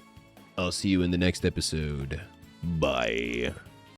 I'll see you in the next episode. Bye.